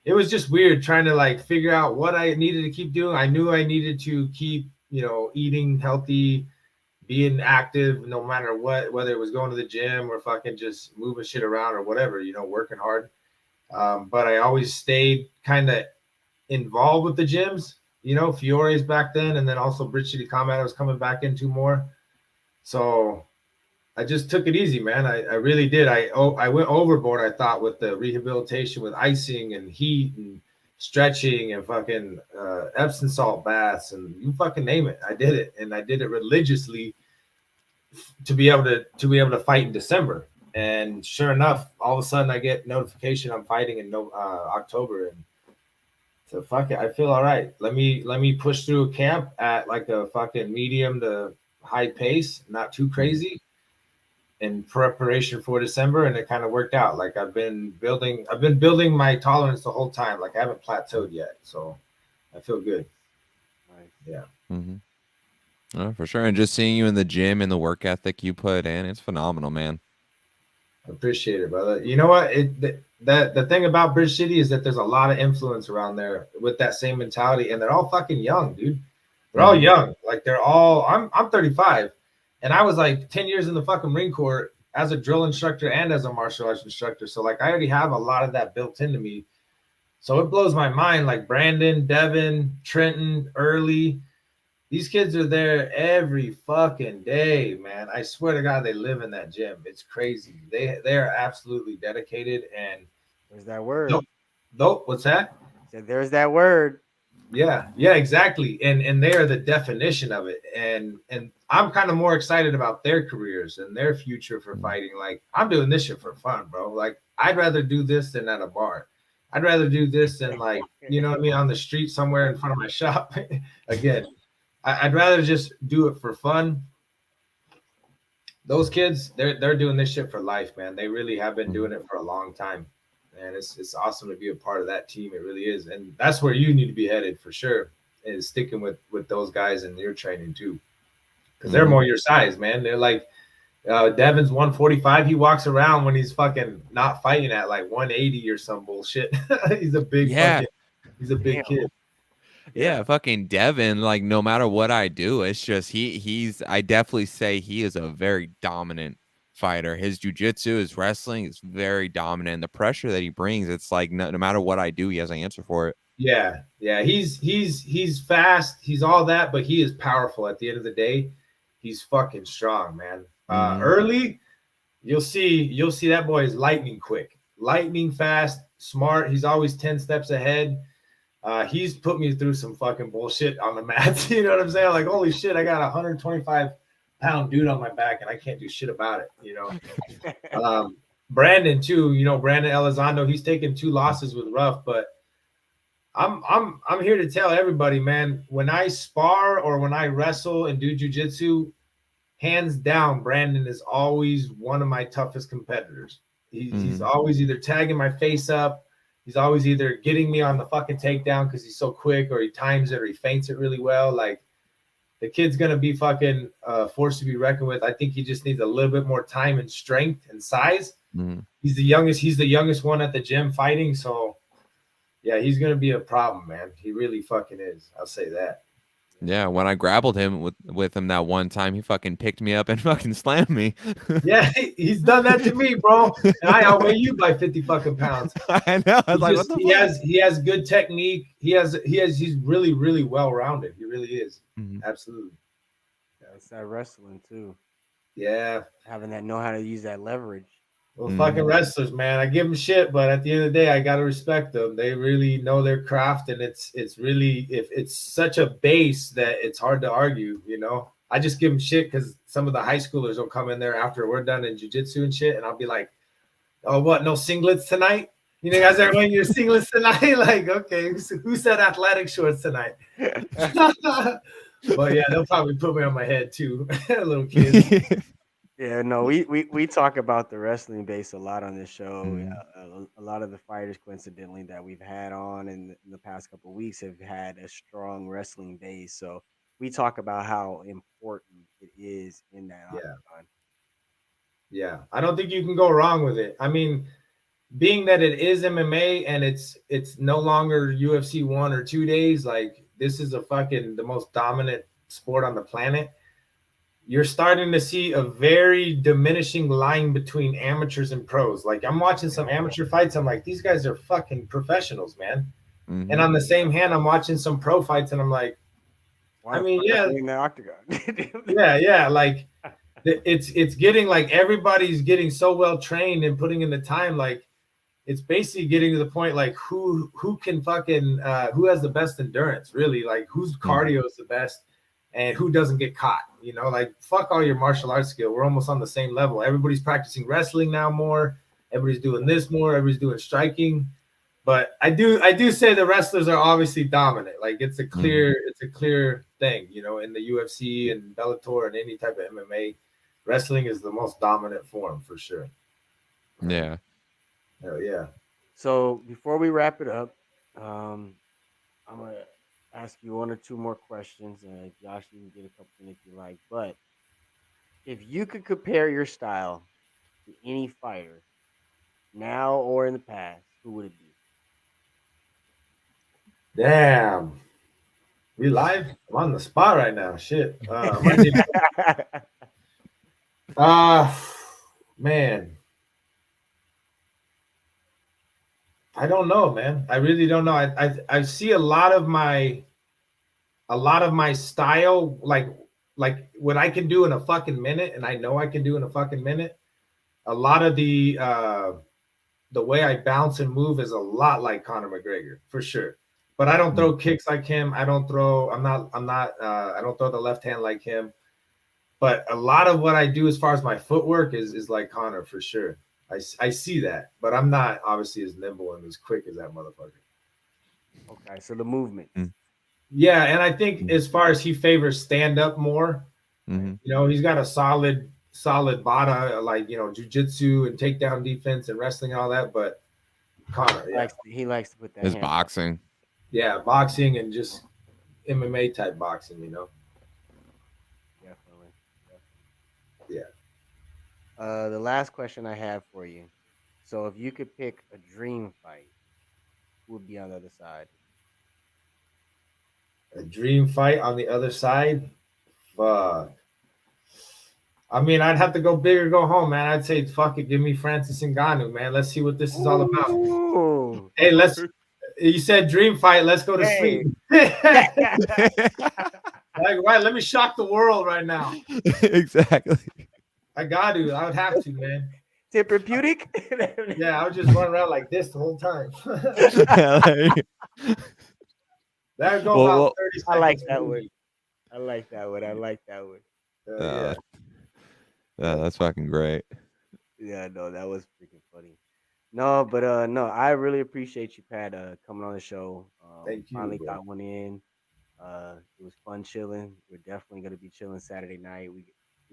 it was just weird trying to like figure out what I needed to keep doing. I knew I needed to keep, eating healthy, being active no matter what, whether it was going to the gym or fucking just moving shit around or whatever, working hard. But I always stayed kind of involved with the gyms, Fiore's back then, and then also Bridge City Combat I was coming back into more. So I just took it easy, man. I really did. I went overboard, I thought, with the rehabilitation, with icing and heat and stretching and fucking Epsom salt baths and you fucking name it. I did it, and I did it religiously to be able to fight in December. And sure enough, all of a sudden I get notification I'm fighting in October, and so fuck it, I feel all right. Let me push through a camp at like a fucking medium to high pace, not too crazy, in preparation for December, and it kind of worked out. Like I've been building my tolerance the whole time. Like I haven't plateaued yet, so I feel good. Nice. Yeah. Oh, for sure. And just seeing you in the gym and the work ethic you put in, it's phenomenal, man. Appreciate it, brother. You know what? The thing about Bridge City is that there's a lot of influence around there with that same mentality, and they're all fucking young, dude. They're all young. Like they're all. I'm 35, and I was like 10 years in the fucking Marine Corps as a drill instructor and as a martial arts instructor. So like I already have a lot of that built into me. So it blows my mind. Like Brandon, Devin, Trenton, Early. These kids are there every fucking day, man. I swear to God, they live in that gym. It's crazy. They are absolutely dedicated. And Where's that word? Nope. What's that? said, "There's that word." Yeah, exactly. And they are the definition of it. And I'm kind of more excited about their careers and their future for fighting. Like, I'm doing this shit for fun, bro. Like, I'd rather do this than at a bar. I'd rather do this than, like, you know what I mean, on the street somewhere in front of my shop. Again, I'd rather just do it for fun. Those kids, they're doing this shit for life, man. They really have been doing it for a long time. And it's awesome to be a part of that team. It really is. And that's where you need to be headed for sure, is sticking with those guys in your training too. Because they're more your size, man. They're like Devin's 145. He walks around when he's fucking not fighting at like 180 or some bullshit. He's a big he's a big kid. Yeah, fucking Devin, like no matter what I do, it's just he's I definitely say he is a very dominant fighter. His jiu-jitsu, his wrestling is very dominant. The pressure that he brings, it's like no matter what I do, he has an answer for it. Yeah. He's fast, he's all that, but he is powerful at the end of the day. He's fucking strong, man. Early, you'll see that boy is lightning quick, lightning fast, smart. He's always 10 steps ahead. He's put me through some fucking bullshit on the mats. You know what I'm saying? Like, holy shit, I got a 125-pound dude on my back and I can't do shit about it, you know. Brandon too, you know, Brandon Elizondo, he's taken 2 losses with RUF, but I'm here to tell everybody, man, when I spar or when I wrestle and do jiu-jitsu, hands down, Brandon is always one of my toughest competitors. He's always either tagging my face up, he's always either getting me on the fucking takedown because he's so quick, or he times it, or he feints it really well. Like, the kid's gonna be fucking forced to be reckoned with. I think he just needs a little bit more time and strength and size. He's the youngest one at the gym fighting, so yeah, he's gonna be a problem, man. He really fucking is. I'll say that. Yeah, when I grappled him with him that one time, he fucking picked me up and fucking slammed me. Yeah, he's done that to me, bro. And I outweigh you by 50 fucking pounds. I know. I was like, what the fuck? He has good technique. He's really, really well rounded. He really is. Absolutely. That's that wrestling too. Yeah. Having that know how to use that leverage. Well, fucking wrestlers, man. I give them shit, but at the end of the day, I gotta respect them. They really know their craft, and it's really, if it's such a base that it's hard to argue, you know. I just give them shit because some of the high schoolers will come in there after we're done in jiu-jitsu and shit, and I'll be like, "Oh, what? No singlets tonight? You know, guys are wearing your singlets tonight?" Like, okay, who said athletic shorts tonight? But yeah, they'll probably put me on my head too, little kids. Yeah, no, we talk about the wrestling base a lot on this show. A lot of the fighters, coincidentally, that we've had on in the past couple of weeks have had a strong wrestling base. So we talk about how important it is in that octagon. Yeah, I don't think you can go wrong with it. I mean, being that it is MMA and it's no longer UFC 1 or 2 days, like, this is the most dominant sport on the planet. You're starting to see a very diminishing line between amateurs and pros. Like, I'm watching some amateur fights, I'm like, these guys are fucking professionals, man. And on the same hand, I'm watching some pro fights and I'm like, I mean, yeah, in the octagon. yeah, like, it's getting like everybody's getting so well trained and putting in the time. Like, it's basically getting to the point like who can fucking who has the best endurance, really, like whose cardio is the best and who doesn't get caught, you know. Like, fuck all your martial arts skill, we're almost on the same level. Everybody's practicing wrestling now more, everybody's doing this more, everybody's doing striking. But I do say the wrestlers are obviously dominant. Like, it's a clear thing, you know, in the UFC and Bellator and any type of MMA, wrestling is the most dominant form for sure. Yeah. Hell yeah. So before we wrap it up, I'm gonna ask you 1 or 2 more questions. Josh, you can get a couple in if you like. But if you could compare your style to any fighter, now or in the past, who would it be? Damn. We live? I'm on the spot right now. Shit. Man. I don't know, man. I really don't know. I see a lot of my style, like what I can do in a fucking minute, and I know I can do in a fucking minute. A lot of the way I bounce and move is a lot like Conor McGregor, for sure. but I don't throw kicks like him. I don't throw. I'm not. I don't throw the left hand like him. But a lot of what I do as far as my footwork is like Connor for sure. I see that, but I'm not obviously as nimble and as quick as that motherfucker. Okay, so the movement. Yeah, and I think as far as he favors stand up more, Mhm. you know, he's got a solid bada, like, you know, jujitsu and takedown defense and wrestling and all that. But Connor, yeah, He likes to put that His hand. boxing. yeah, boxing and just MMA type boxing, you know. Definitely. Yeah. The last question I have for you. So if you could pick a dream fight, who would be on the other side? A dream fight on the other side. Fuck. I mean, I'd have to go big or go home, man. I'd say, fuck it, give me Francis Ngannou, man. Let's see what this is all about. Ooh. Hey, you said dream fight. Let's go to sleep. Like, right, let me shock the world right now. Exactly. I got to. I would have to, man. Therapeutic? Yeah, I would just run around like this the whole time. That would go about 30 seconds. I like that one. I like that one. I like that one. Yeah. Yeah, that's fucking great. Yeah, no, that was freaking funny. No, but no, I really appreciate you, Pat, coming on the show. Thank you, Finally bro. got one in. It was fun chilling. We're definitely gonna be chilling Saturday night. We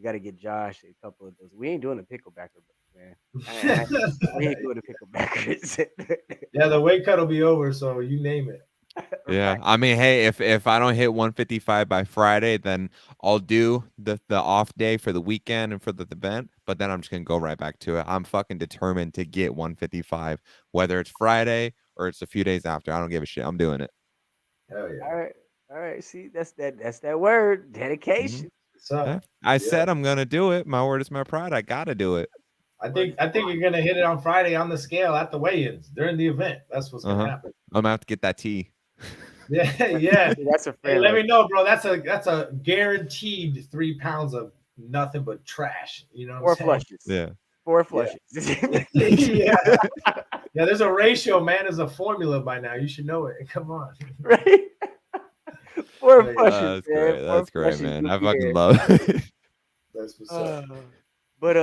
got to get Josh a couple of those. We ain't doing a picklebacker, man. We ain't doing a picklebackers. Yeah, the weight cut will be over, so you name it. Yeah, I mean, hey, if I don't hit 155 by Friday, then I'll do the off day for the weekend and for the event. But then I'm just gonna go right back to it. I'm fucking determined to get 155, whether it's Friday or it's a few days after. I don't give a shit. I'm doing it. Hell yeah. All right. See, that's that word, dedication. What's up? Yeah. I said I'm gonna do it. My word is my pride. I gotta do it. I think you're gonna hit it on Friday on the scale at the weigh-ins during the event. That's what's gonna happen. I'm gonna have to get that tea. Yeah, yeah. That's a fair. Hey, let me know, bro. That's a guaranteed 3 pounds of nothing but trash. You know, Four flushes. Yeah. 4 flushes. Yeah. Yeah, there's a ratio, man. There's a formula by now. You should know it. Come on. Right. 4 Yeah, flushes, That's man. great. 4 That's great, flushes, man. you'll I be fucking there. love it. That's what's up. But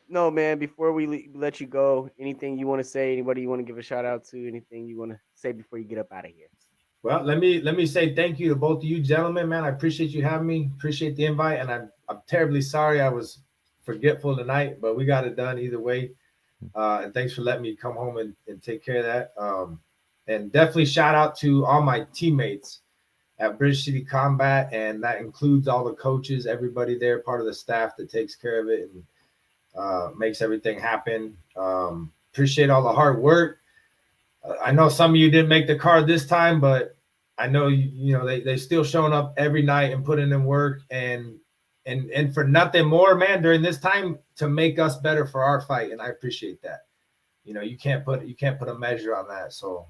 no, man. Before we let you go, anything you want to say? Anybody you want to give a shout out to? Anything you want to say before you get up out of here? Well, let me say thank you to both of you gentlemen, man. I appreciate you having me. Appreciate the invite, and I'm terribly sorry I was forgetful tonight, but we got it done either way. And thanks for letting me come home and take care of that. And definitely shout out to all my teammates at Bridge City Combat, and that includes all the coaches, everybody there, part of the staff that takes care of it and makes everything happen. Appreciate all the hard work. I know some of you didn't make the card this time, but I know you know they still showing up every night and putting in work and for nothing more, man, during this time to make us better for our fight, and I appreciate that. You know, you can't put a measure on that. So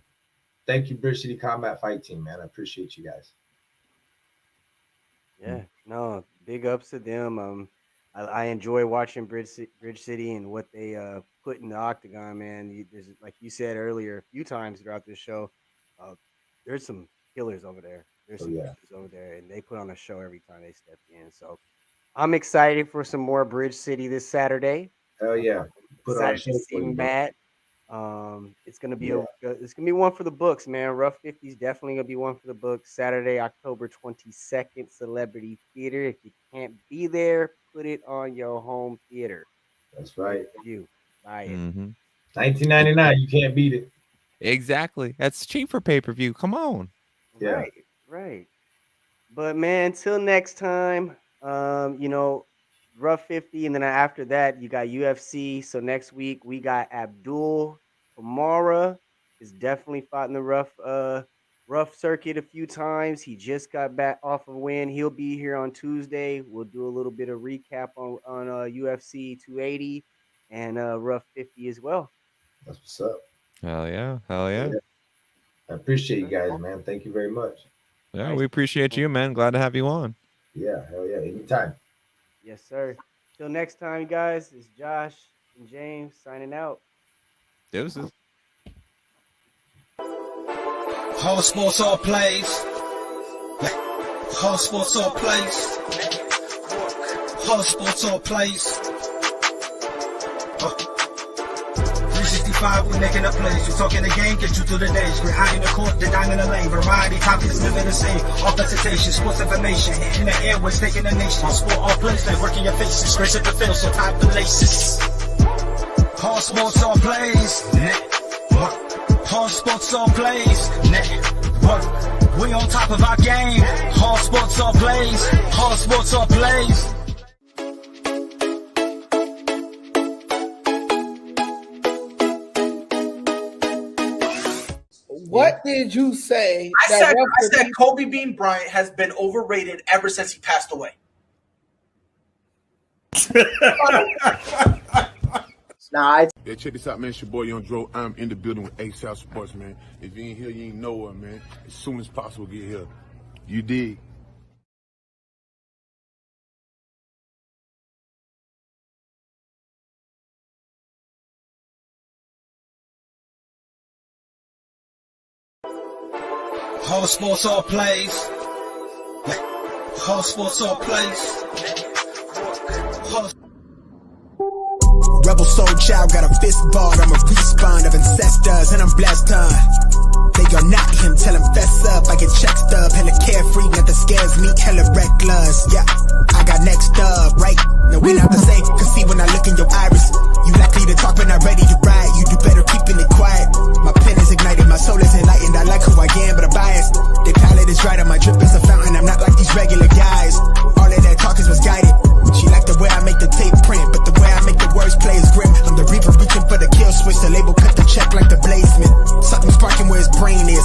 thank you, Bridge City Combat Fight Team, man. I appreciate you guys. Yeah, no, big ups to them. I enjoy watching Bridge City and what they put in the octagon, man. There's, like you said earlier, a few times throughout this show, there's some killers over there. There's some killers over there, and they put on a show every time they step in. So I'm excited for some more Bridge City this Saturday. Hell yeah! Excited to see Matt. It's gonna be it's gonna be one for the books, man. Rough 50 is definitely gonna be one for the books. Saturday, October 22nd, Celebrity Theater. If you can't be there, put it on your home theater. That's right. You buy it. $19.99. You can't beat it. Exactly. That's cheap for pay-per-view. Come on. Yeah. Right. But man, until next time, you know, Rough 50, and then after that, you got UFC. So next week we got Abdul Kamara is definitely fought in the rough circuit a few times. He just got back off a win. He'll be here on Tuesday. We'll do a little bit of recap on UFC 280 and Rough 50 as well. That's what's up. Hell yeah. Hell yeah. I appreciate you guys, man. Thank you very much. Yeah, we appreciate you, man. Glad to have you on. Yeah, hell yeah. Anytime. Yes, sir. Till next time, guys, it's Josh and James signing out. Deuces. All sports, all plays. All sports, all plays. All sports, all plays. 365, we making a plays. We talking the game, get you through the days. We're high in the court, the dime in the lane. Variety, topics, living the same. All presentation, sports information. In the airways, taking the nation. All sport, all plays, like working your faces. Grace at the field, so tie the laces. All sports, all plays. All sports, all plays. Network. We on top of our game. All sports, all plays. All sports, all plays. What did you say? I said Kobe Bean Bryant has been overrated ever since he passed away. Nah, Yeah, check this out, man. It's your boy Young Dro. I'm in the building with A-South Sports, man. If you ain't here, you ain't nowhere, man. As soon as possible, get here. You dig? All sports, all plays. All sports, all plays. Rebel soul child got a fist balled. I'm a respawn of ancestors, and I'm blessed, They are not him, tell him fess up. I get check stub, hella carefree, nothing scares me, hella reckless. Yeah, I got next up, right? No, we not the same, cause see when I look in your iris, you likely to talk but not ready to ride. You do better keeping it quiet. My pen is ignited, my soul is enlightened. I like who I am, but I'm biased. The palette is right, and my drip is a fountain. I'm not like these regular guys. All of that talk is misguided. She like the way I make the tape print, but the way I make the words play is grim. I'm the reaper reaching for the kill switch. The label cut the check like the bladesman. Something sparking where his brain is.